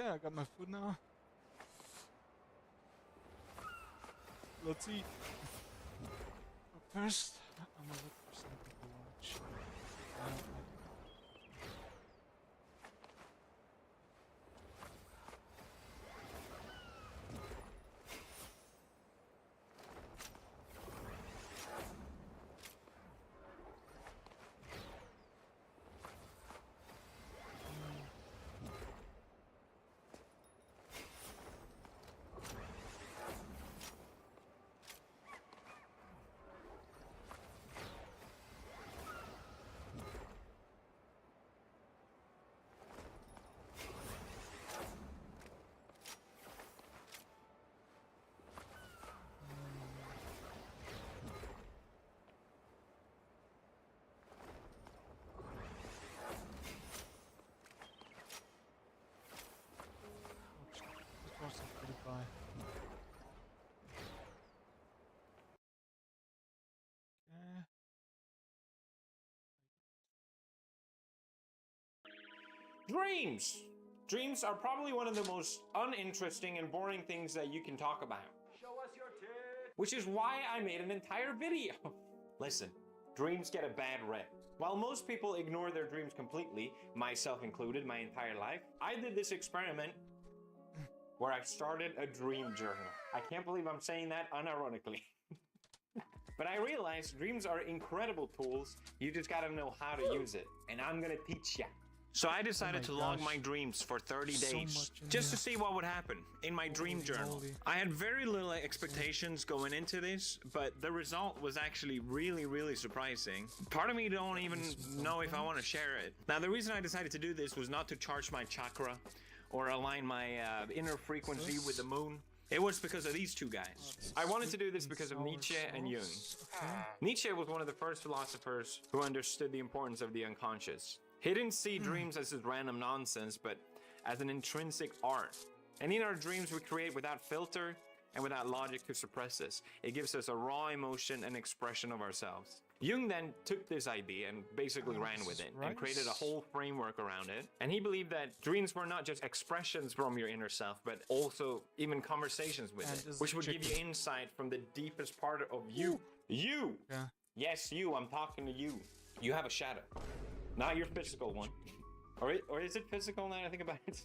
Okay, I got my food now. Let's eat. But first, I'm gonna look for something to watch. Goodbye.
Dreams! Dreams are probably one of the most uninteresting and boring things that you can talk about.
Show us your tits.
Which is why I made an entire video. Listen, dreams get a bad rep. While most people ignore their dreams completely, myself included, my entire life, I did this experiment where I started a dream journal. I can't believe I'm saying that unironically. But I realized dreams are incredible tools. You just gotta know how to use it. And I'm gonna teach ya. So I decided to log my dreams for 30 days, just to see what would happen in my dream journal. I had very little expectations going into this, but the result was actually really, really surprising. Part of me don't even know if I want to share it. Now, the reason I decided to do this was not to charge my chakra or align my inner frequency with the moon. It was because of these two guys. I wanted to do this because of Nietzsche and Jung. Nietzsche was one of the first philosophers who understood the importance of the unconscious. He didn't see dreams as just random nonsense, but as an intrinsic art. And in our dreams, we create without filter and without logic to suppress this. It gives us a raw emotion and expression of ourselves. Jung then took this idea and basically ran with it and created a whole framework around it. And he believed that dreams were not just expressions from your inner self, but also even conversations with it, which would give you insight from the deepest part of you. You!
Yeah.
Yes, you. I'm talking to you. You have a shadow. Not your physical one. Or is it physical now that I think about it?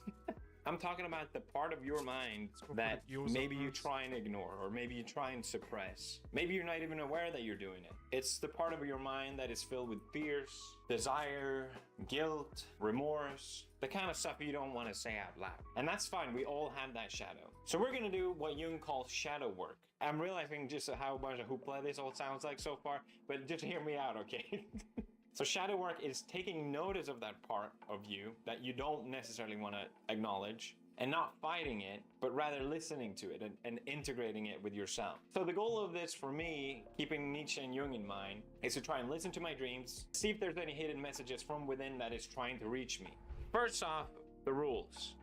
I'm talking about the part of your mind that maybe you try and ignore, or maybe you try and suppress. Maybe you're not even aware that you're doing it. It's the part of your mind that is filled with fears, desire, guilt, remorse, the kind of stuff you don't want to say out loud. And that's fine, we all have that shadow. So we're gonna do what Jung calls shadow work. I'm realizing just how much of hoopla this all sounds like so far, but just hear me out, okay? So shadow work is taking notice of that part of you that you don't necessarily want to acknowledge and not fighting it, but rather listening to it and integrating it with yourself. So the goal of this for me, keeping Nietzsche and Jung in mind, is to try and listen to my dreams, see if there's any hidden messages from within that is trying to reach me. First off, the rules.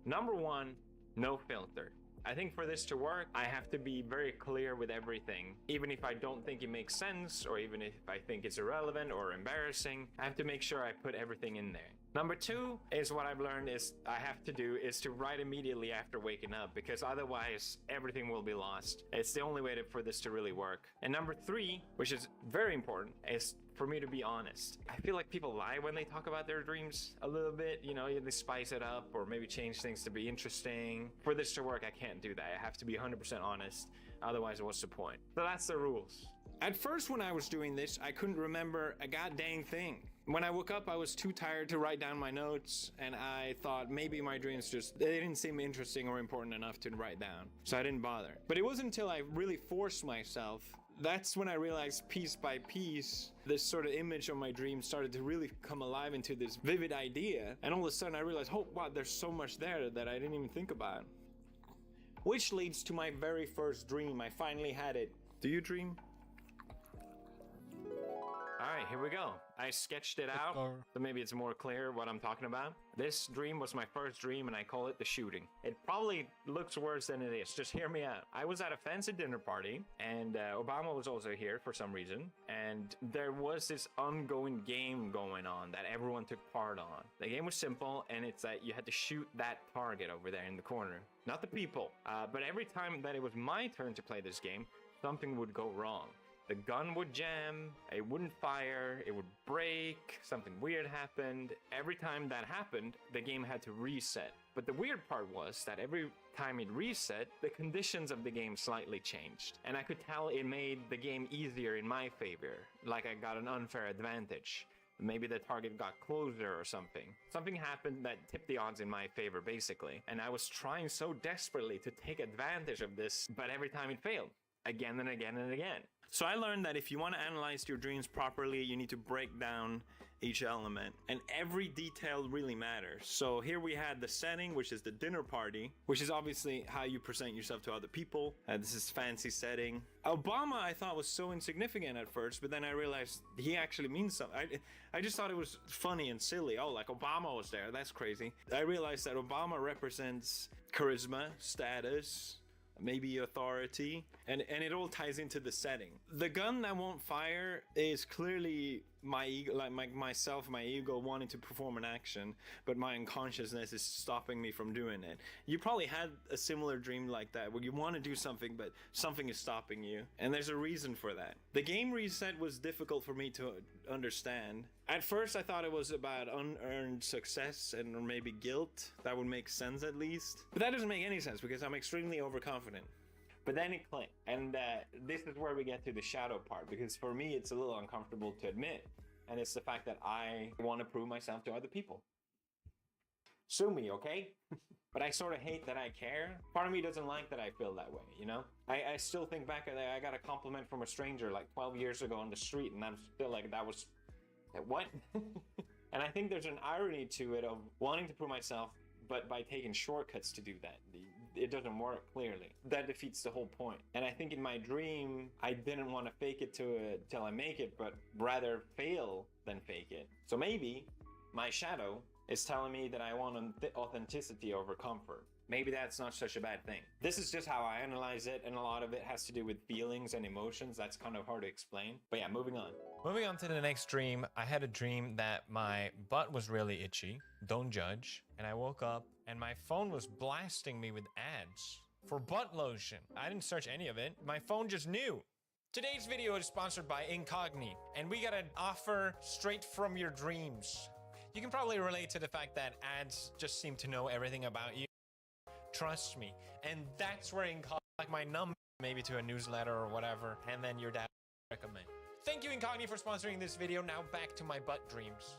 Number one, no filter. I think for this to work, I have to be very clear with everything. Even if I don't think it makes sense, or even if I think it's irrelevant or embarrassing, I have to make sure I put everything in there. Number two is what I've learned is I have to do is to write immediately after waking up, because otherwise everything will be lost. It's the only way for this to really work. And number three, which is very important, is for me to be honest. I feel like people lie when they talk about their dreams a little bit, you know, they spice it up or maybe change things to be interesting. For this to work, I can't do that. I have to be 100% honest. Otherwise, what's the point? So that's the rules. At first, when I was doing this, I couldn't remember a goddamn thing. When I woke up, I was too tired to write down my notes, and I thought maybe my dreams they didn't seem interesting or important enough to write down, so I didn't bother. But it wasn't until I really forced myself, that's when I realized piece by piece, this sort of image of my dream started to really come alive into this vivid idea, and all of a sudden I realized, oh wow, there's so much there that I didn't even think about. Which leads to my very first dream. I finally had it. Do you dream? All right, here we go. I sketched it out, so maybe it's more clear what I'm talking about. This dream was my first dream, and I call it the shooting. It probably looks worse than it is. Just hear me out. I was at a fancy dinner party, and Obama was also here for some reason, and there was this ongoing game going on that everyone took part on. The game was simple, and it's that you had to shoot that target over there in the corner. Not the people, but every time that it was my turn to play this game, something would go wrong. The gun would jam, it wouldn't fire, it would break, something weird happened. Every time that happened, the game had to reset. But the weird part was that every time it reset, the conditions of the game slightly changed. And I could tell it made the game easier in my favor, like I got an unfair advantage. Maybe the target got closer or something. Something happened that tipped the odds in my favor, basically. And I was trying so desperately to take advantage of this, but every time it failed. Again and again and again. So I learned that if you want to analyze your dreams properly, you need to break down each element, and every detail really matters. So here we had the setting, which is the dinner party, which is obviously how you present yourself to other people. This is fancy setting. Obama I thought was so insignificant at first, but then I realized he actually means something. I just thought it was funny and silly. Oh, like Obama was there, that's crazy. I realized that Obama represents charisma, status, maybe authority, and it all ties into the setting. The gun that won't fire is clearly my ego, like my ego wanting to perform an action, but my unconsciousness is stopping me from doing it. You probably had a similar dream like that, where you want to do something, but something is stopping you, and there's a reason for that. The game reset was difficult for me to understand. At first, I thought it was about unearned success and or maybe guilt. That would make sense at least. But that doesn't make any sense because I'm extremely overconfident. But then it clicked, and this is where we get to the shadow part, because for me it's a little uncomfortable to admit, and it's the fact that I want to prove myself to other people. Sue me, okay? But I sort of hate that I care. Part of me doesn't like that I feel that way, you know? I still think back at that. I got a compliment from a stranger like 12 years ago on the street, and I'm still like, that was... what? And I think there's an irony to it of wanting to prove myself, but by taking shortcuts to do that. It doesn't work, clearly. That defeats the whole point. And I think in my dream, I didn't want to fake it till I make it, but rather fail than fake it. So maybe my shadow is telling me that I want authenticity over comfort. Maybe that's not such a bad thing. This is just how I analyze it, and a lot of it has to do with feelings and emotions. That's kind of hard to explain. But yeah, moving on.
Moving on to the next dream, I had a dream that my butt was really itchy. Don't judge. And I woke up and my phone was blasting me with ads for butt lotion. I didn't search any of it. My phone just knew. Today's video is sponsored by Incogni, and we got an offer straight from your dreams. You can probably relate to the fact that ads just seem to know everything about you. Trust me. And that's where Incogni, like my number, maybe to a newsletter or whatever, and then your dad recommend. Thank you, Incogni, for sponsoring this video. Now back to my butt dreams.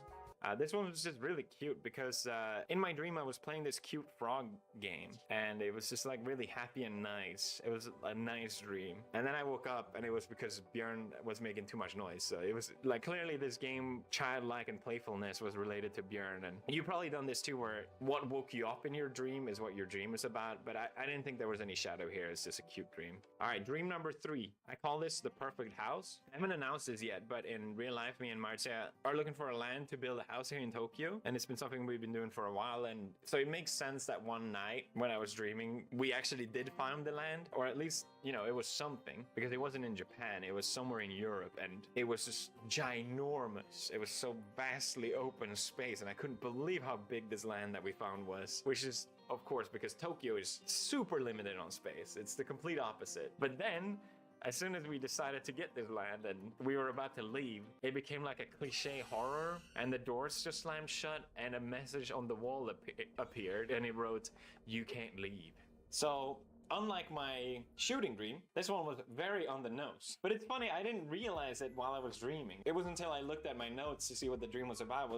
This one was just really cute because in my dream I was playing this cute frog game, and it was just like really happy and nice. It was a nice dream. And then I woke up and it was because Björn was making too much noise. So it was like clearly this game, childlike and playfulness, was related to Björn. And you've probably done this too, where what woke you up in your dream is what your dream is about. But I didn't think there was any shadow here. It's just a cute dream. All right, dream number 3. I call this the perfect house. I haven't announced this yet, but in real life, me and Marcia are looking for a land to build a house here in Tokyo, and it's been something we've been doing for a while. And so it makes sense that one night when I was dreaming, we actually did find the land, or at least, you know, it was something, because it wasn't in Japan, it was somewhere in Europe, and it was just ginormous. It was so vastly open space, and I couldn't believe how big this land that we found was, which is of course because Tokyo is super limited on space. It's the complete opposite. But then as soon as we decided to get this land and we were about to leave, it became like a cliche horror, and the doors just slammed shut and a message on the wall appeared, and it wrote, "You can't leave." So unlike my shooting dream, this one was very on the nose. But it's funny, I didn't realize it while I was dreaming. It was until I looked at my notes to see what the dream was about,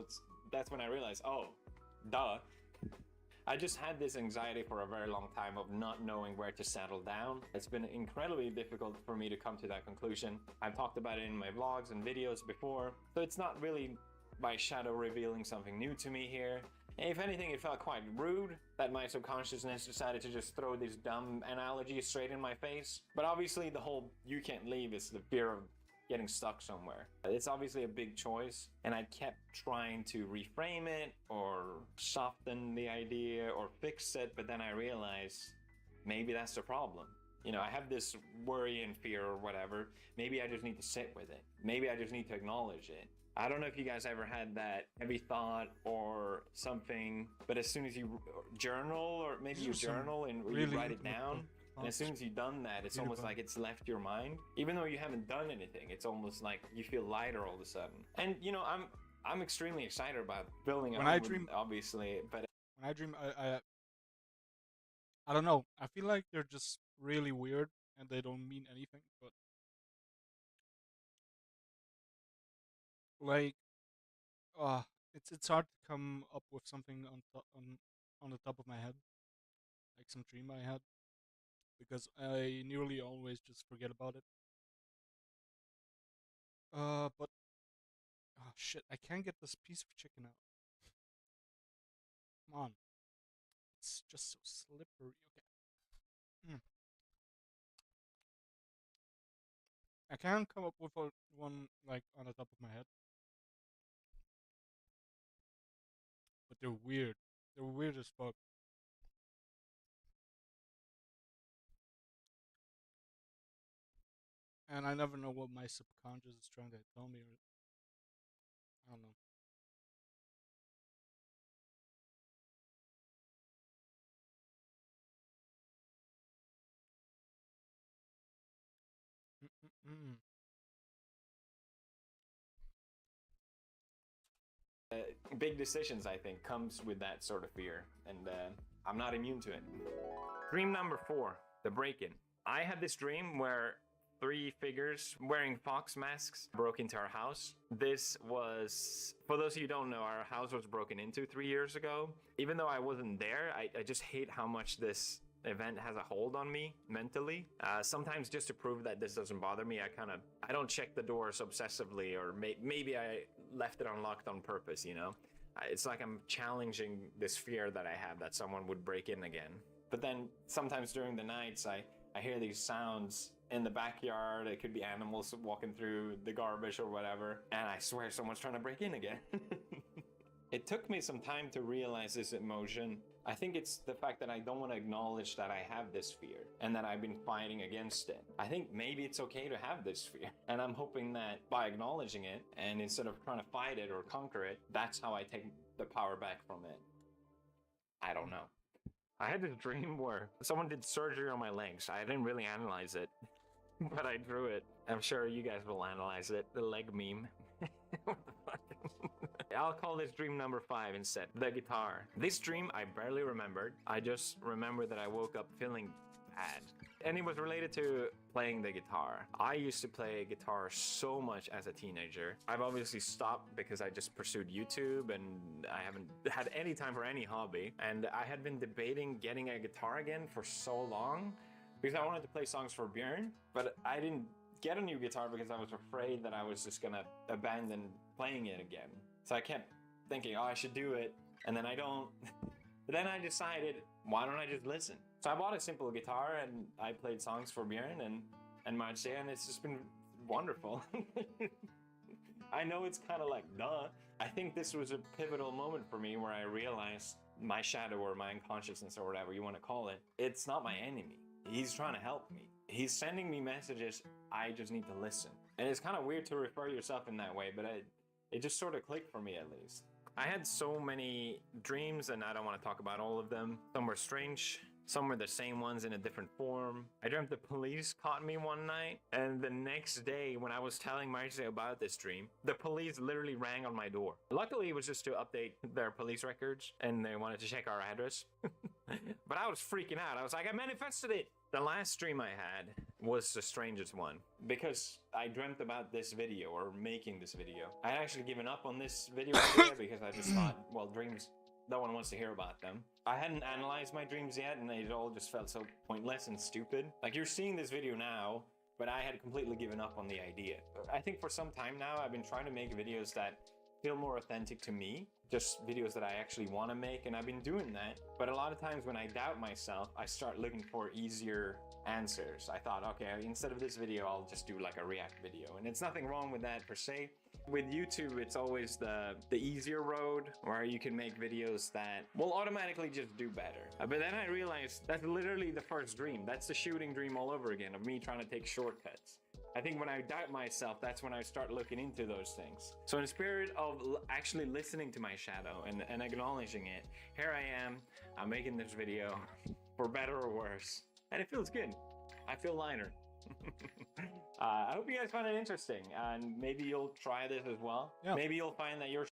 that's when I realized, oh, duh. I just had this anxiety for a very long time of not knowing where to settle down. It's been incredibly difficult for me to come to that conclusion. I've talked about it in my vlogs and videos before, so it's not really my shadow revealing something new to me here. If anything, it felt quite rude that my subconsciousness decided to just throw these dumb analogies straight in my face. But obviously the whole "you can't leave" is the fear of getting stuck somewhere. It's obviously a big choice, and I kept trying to reframe it or soften the idea or fix it, but then I realized maybe that's the problem. You know, I have this worry and fear or whatever. Maybe I just need to sit with it. Maybe I just need to acknowledge it. I don't know if you guys ever had that heavy thought or something, but as soon as you journal, or maybe you journal and you write it down, and as soon as you've done that, it's almost like it's left your mind. Even though you haven't done anything, it's almost like you feel lighter all of a sudden. And you know, I'm extremely excited about building a
When
home,
I dream,
obviously, but
when I dream, I don't know. I feel like they're just really weird and they don't mean anything. But like, it's hard to come up with something on the top of my head, like some dream I had, because I nearly always just forget about it. But oh shit, I can't get this piece of chicken out. Come on, it's just so slippery. Okay. I can't come up with one like on the top of my head. But they're weird. They're weird as fuck. And I never know what my subconscious is trying to tell me. Or, I don't know. Mm-mm-mm.
big decisions, I think, comes with that sort of fear, and I'm not immune to it. Dream number 4, the break-in. I had this dream where 3 figures wearing fox masks broke into our house. This was, for those of you who don't know, our house was broken into 3 years ago. Even though I wasn't there, I just hate how much this event has a hold on me mentally. Sometimes just to prove that this doesn't bother me, I don't check the doors obsessively, or maybe I left it unlocked on purpose, you know? It's like I'm challenging this fear that I have that someone would break in again. But then sometimes during the nights, I hear these sounds in the backyard. It could be animals walking through the garbage or whatever, and I swear someone's trying to break in again. It took me some time to realize this emotion. I think it's the fact that I don't want to acknowledge that I have this fear and that I've been fighting against it. I think maybe it's okay to have this fear, and I'm hoping that by acknowledging it and instead of trying to fight it or conquer it, that's how I take the power back from it. I don't know. I had this dream where someone did surgery on my legs. I didn't really analyze it, but I drew it. I'm sure you guys will analyze it. The leg meme. What the fuck? I'll call this dream number 5 instead. The guitar. This dream I barely remembered. I just remember that I woke up feeling bad. And it was related to playing the guitar. I used to play guitar so much as a teenager. I've obviously stopped because I just pursued YouTube and I haven't had any time for any hobby. And I had been debating getting a guitar again for so long because I wanted to play songs for Björn, but I didn't get a new guitar because I was afraid that I was just gonna abandon playing it again. So I kept thinking, oh, I should do it, and then I don't. But then I decided, why don't I just listen? So I bought a simple guitar and I played songs for Björn and Marcia, and it's just been wonderful. I know it's kind of like, duh. I think this was a pivotal moment for me where I realized my shadow or my unconsciousness or whatever you want to call it, it's not my enemy. He's trying to help me. He's sending me messages. I just need to listen. And it's kind of weird to refer yourself in that way, but it just sort of clicked for me at least. I had so many dreams, and I don't want to talk about all of them. Some were strange. Some were the same ones in a different form. I dreamt the police caught me one night, and the next day when I was telling Marcia about this dream, the police literally rang on my door. Luckily, it was just to update their police records, and they wanted to check our address. But I was freaking out. I was like, I manifested it! The last dream I had was the strangest one because I dreamt about this video or making this video. I had actually given up on this video idea because I just thought, well, dreams, no one wants to hear about them. I hadn't analyzed my dreams yet and it all just felt so pointless and stupid. Like, you're seeing this video now, but I had completely given up on the idea. I think for some time now, I've been trying to make videos that feel more authentic to me, just videos that I actually want to make, and I've been doing that. But a lot of times when I doubt myself, I start looking for easier answers. I thought, okay, instead of this video, I'll just do like a react video, and it's nothing wrong with that per se. With YouTube, it's always the easier road, where you can make videos that will automatically just do better. But then I realized that's literally the first dream. That's the shooting dream all over again, of me trying to take shortcuts. I think when I doubt myself, that's when I start looking into those things. So in the spirit of actually listening to my shadow and acknowledging it, here I am, I'm making this video, for better or worse. And it feels good. I feel lighter. I hope you guys find it interesting, and maybe you'll try this as well.
Yeah.
Maybe you'll find that you're...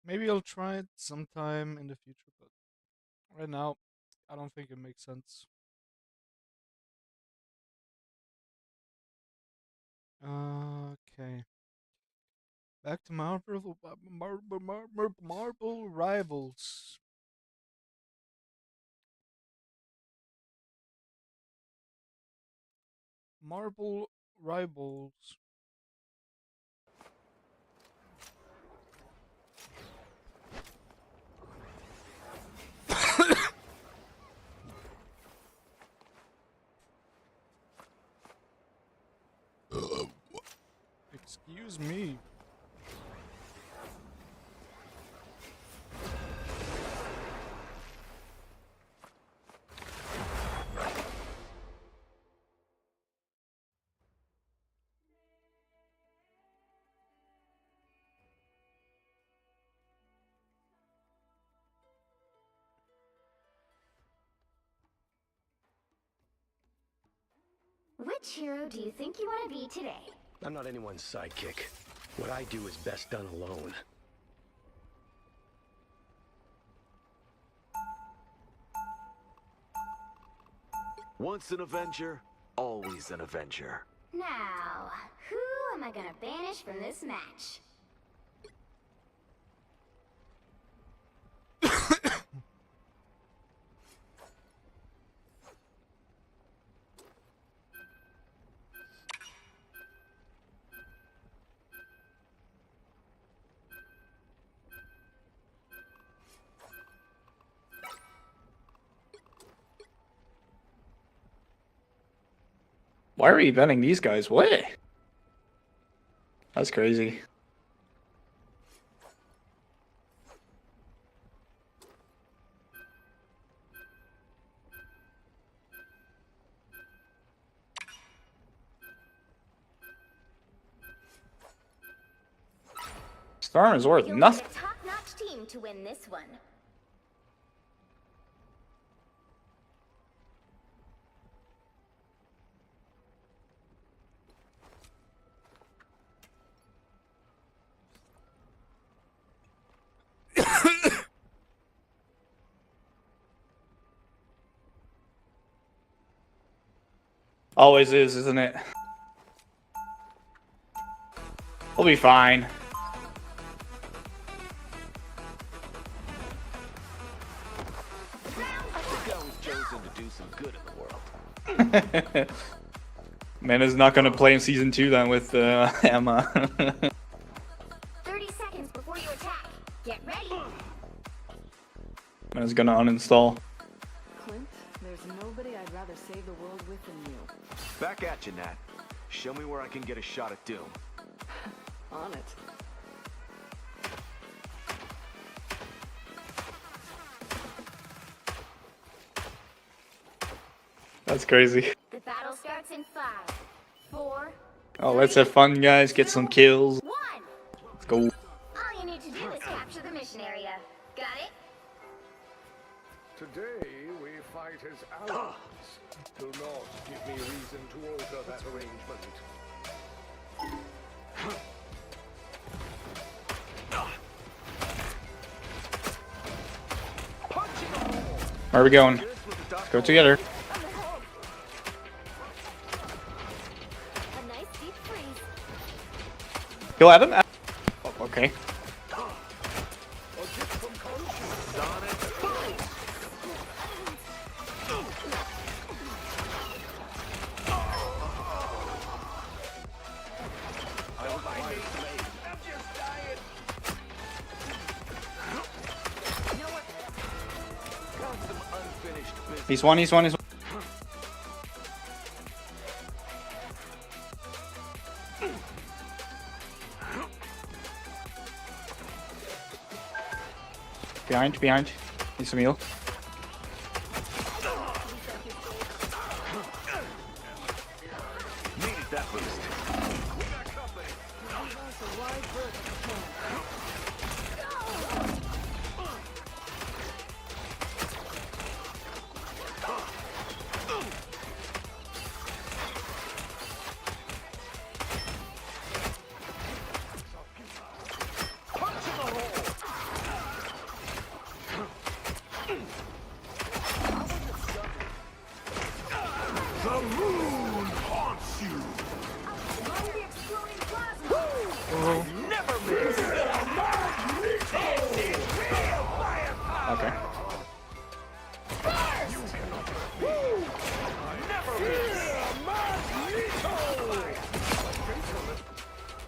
Maybe I'll try it sometime in the future, but right now, I don't think it makes sense. Okay. Back to Marble Rivals. Marble Rivals. Excuse me.
Which hero do you think you want to be today?
I'm not anyone's sidekick. What I do is best done alone.
Once an Avenger, always an Avenger.
Now, who am I gonna banish from this match?
Why are you banning these guys? What? That's crazy. Storm is worth
You'll
nothing.
need a top-notch team to win this one.
Always is, isn't it? We'll be fine. Man is not gonna play in season 2 then with Emma.
30 seconds before you attack. Get ready.
Man is gonna uninstall.
Clint, there's nobody I'd rather save the world with than you.
Back at you, Nat. Show me where I can get a shot at Doom.
On it.
That's crazy.
The battle starts in 5, 4.
Oh, let's have fun, guys. Get some kills.
1.
Let's go.
All you need to do is capture the mission area. Got it?
Today we fight as allies. Do not give me reason to alter that arrangement.
Where are we going? Let's go together.
A nice deep freeze.
Kill Adam? Oh, okay. He's one. Behind. Need some heal.
Needed that boost.
The moon haunts you.
Never miss.
Okay.
Never miss.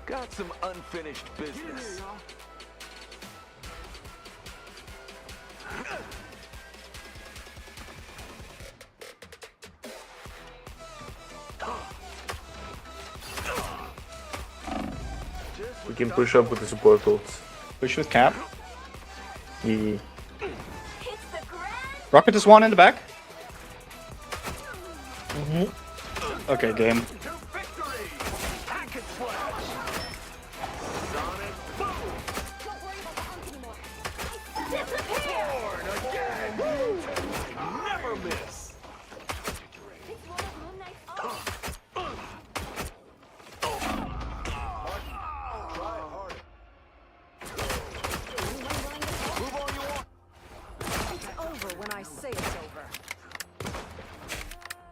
Got some unfinished business.
We can push up with the support ults.
Push with cap.
Yeah.
Rocket is one in the back. Okay, game.
Never miss.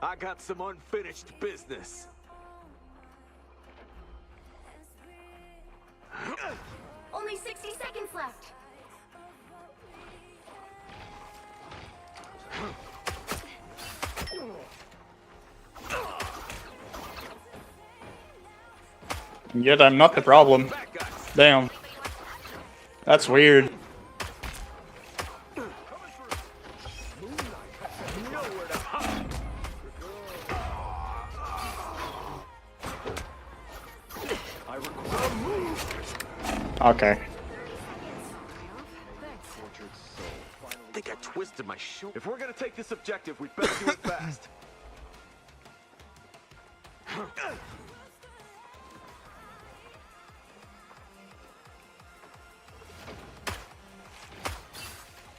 I got some unfinished business.
Only 60 seconds left.
Yet I'm not the problem. Damn. That's weird. Okay.
I think I twisted my shoulder. If we're gonna take this objective, we'd better do it fast.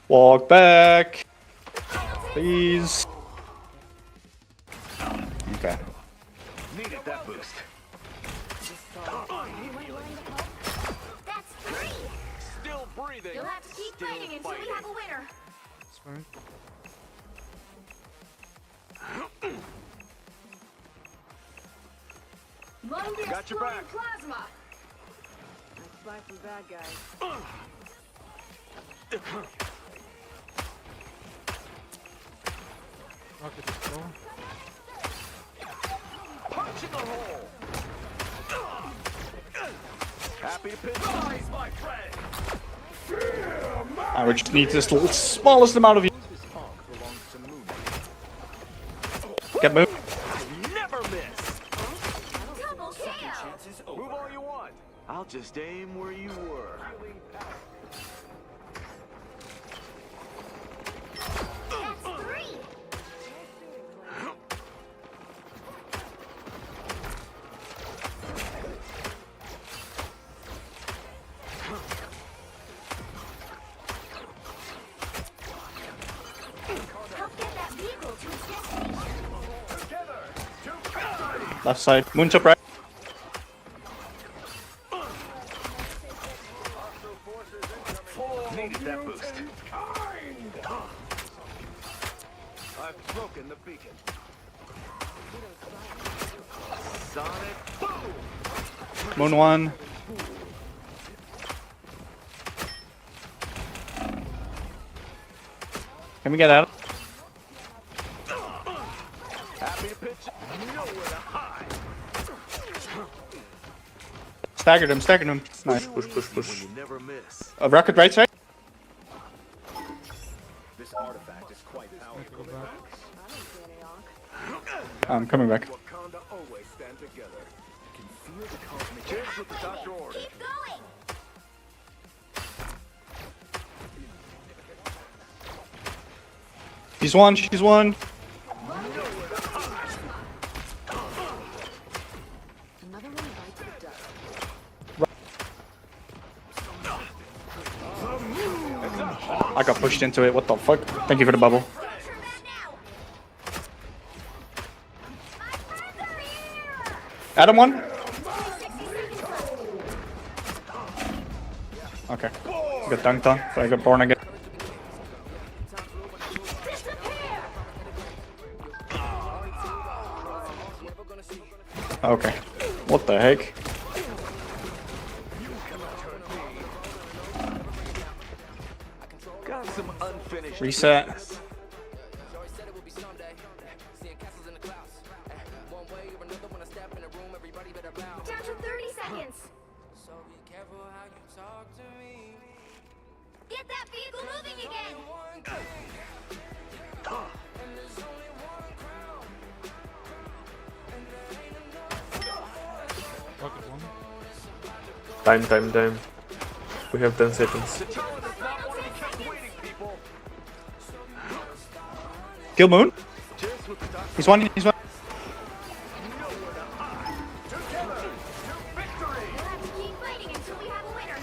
Walk back. Please. Okay.
Needed that boost.
That's 3.
Still breathing.
You'll have to keep fighting until we have a winner.
It's fine.
Got your back.
Plasma. Nice fight from bad guys.
Rocket is low.
Punching the hole. Happy to pinch eyes, my friend.
I would just need this little smallest amount of you. Get moved.
Never miss. Move all you want. I'll just aim where you were.
That's 3. Help get that vehicle to its destination.
Left side. Moonshot right.
Needed that boost. I've broken the beacon. Sonic boom.
Moon one. Can we get out?
Happy to pitch. Nowhere to hide.
Staggered him. Nice.
You never miss.
A rocket right side.
This artifact is
I'm coming back.
Wakanda always stand together. I can feel the cosmic. Cheers with the doctor order.
Keep going!
She's one, she's one. I got pushed into it, what the fuck? Thank you for the bubble. Adam one? Okay. Got dunked on, so I got born again. Okay. What the heck?
Got some unfinished
Reset.
business.
Down to 30 seconds. Get that vehicle moving again.
Time. We have 10 seconds.
Kill Moon. He's one, he's one.
Keep fighting until we have a winner.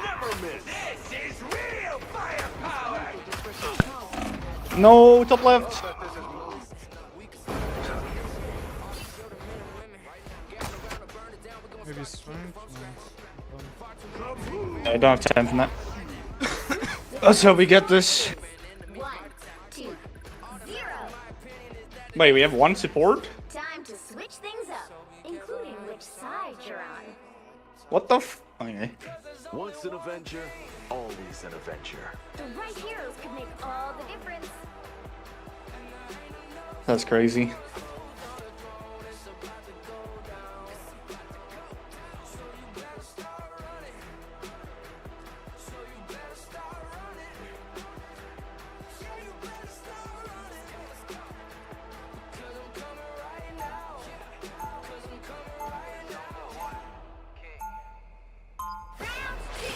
Never miss. This is real firepower.
No, top left.
Maybe strength?
I don't have time for that. Let's hope we get this.
1, 2, 0.
Wait, we have one support?
Time to switch things up, including which side you're on.
What the f? Okay.
Once an Avenger, always an Avenger.
The right heroes could make all the difference.
That's crazy.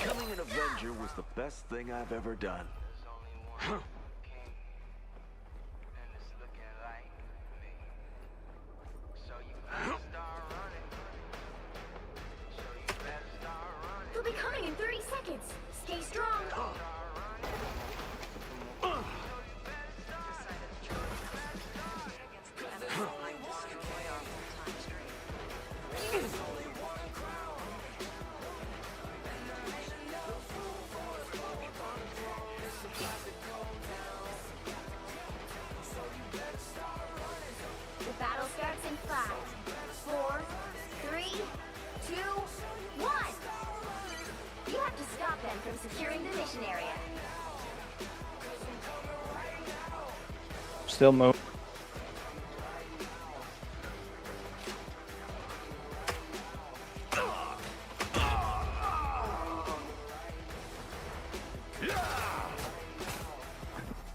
Becoming an Avenger was the best thing I've ever done.
He'll be coming in 30 seconds. Stay strong. The battle starts in 5, 4, 3, 2, 1. You have to stop them from securing the mission area.
Still move.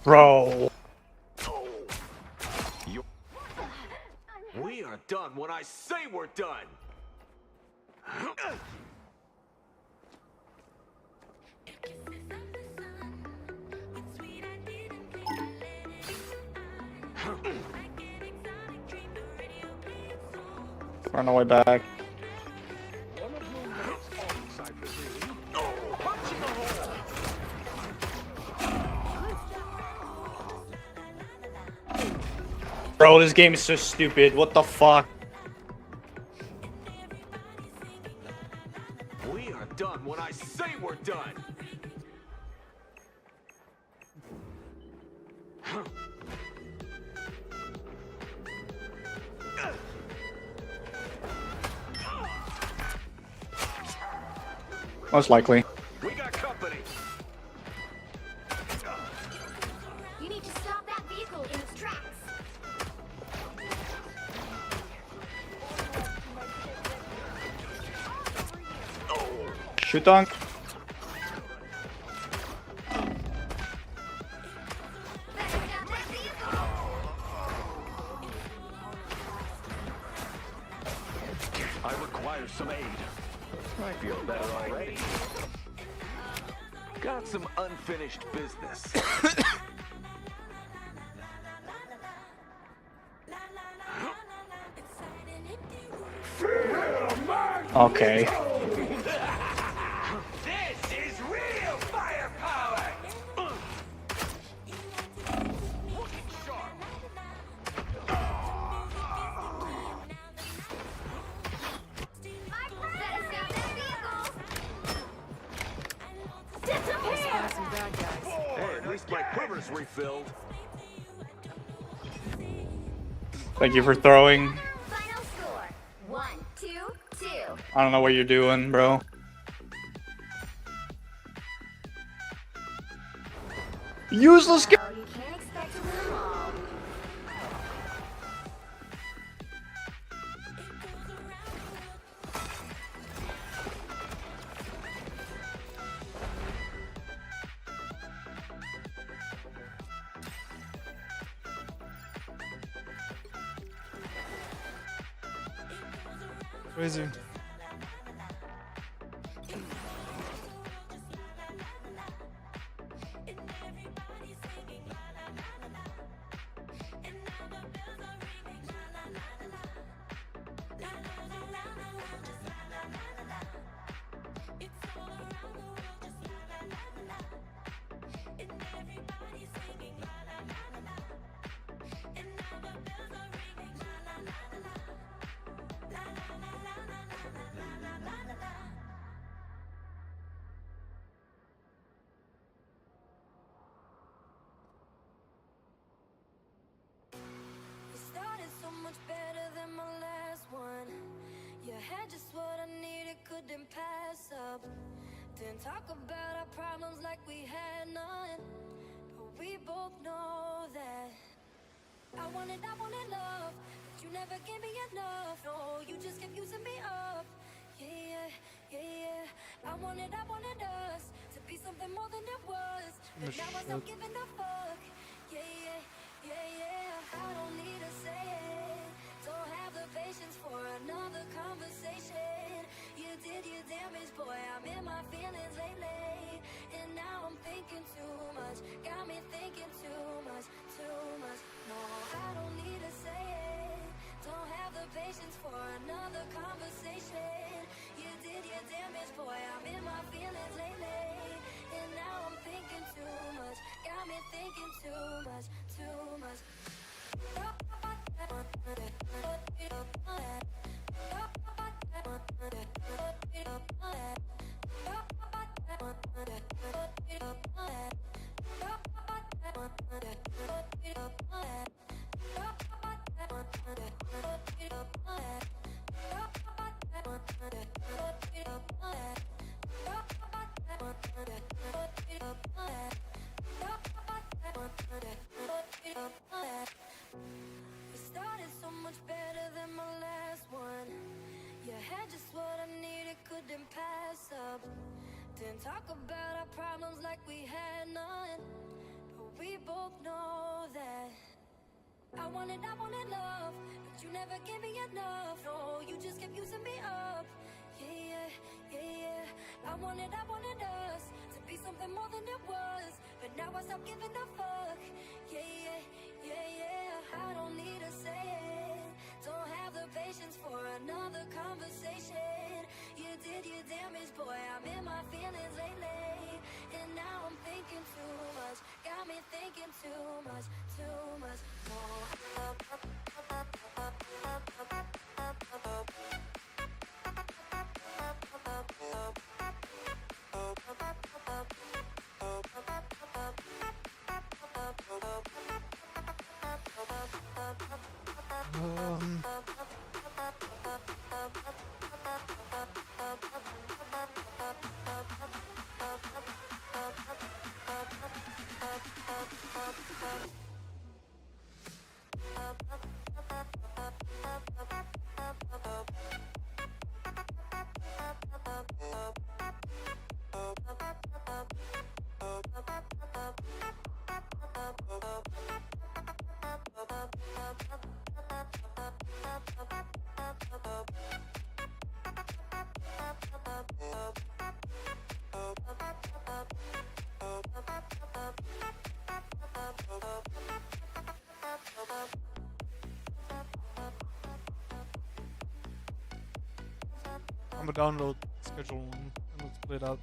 Bro.
We are done when I say we're done.
Run away back. Bro, this game is so stupid. What the fuck?
We are done when I say we're done.
Most likely.
We got company.
You need to stop that vehicle in its tracks.
Shoot dunk.
feel better already. Got some unfinished business.
Okay.
This is real firepower!
Hey, at least my quiver's refilled.
Thank you for throwing.
Final score 1-2-2.
I don't know what you're doing, bro. Useless.
You can't expect to win them all.
Crazy.
You started so much better than my last one. You had just what I needed, couldn't pass up. Didn't talk about our problems like we had none, but we both know that I wanted love, but you never gave me enough. No, you just kept using me up. Yeah, yeah, yeah. I wanted us to be something more than it was, but now I stopped giving a fuck. Yeah, yeah, yeah, yeah. I don't need to say it. Don't have the patience for another conversation. You did your damage, boy. I'm in my feelings lately, and now I'm thinking too much. Got me thinking too much, too much. No, I don't need to say it. Don't have the patience for another conversation. You did your damage, boy. I'm in my feelings lately, and now I'm thinking too much. Got me thinking too much, too much. We started so much better than my last one. You had just what I needed, couldn't pass up. Didn't talk about our problems like we had none, but we both know that I wanted love, but you never gave me enough. No, you just kept using me up. Yeah, yeah, yeah, yeah. I wanted us to be something more than it was, but now I stopped giving a fuck. Yeah, yeah, yeah, yeah. I don't need to say it. Don't have the patience for another conversation. You did your damage, boy. I'm in my feelings lately, and now I'm thinking too much. Got me thinking too much, too much.
I'm gonna download schedule one and let's play that.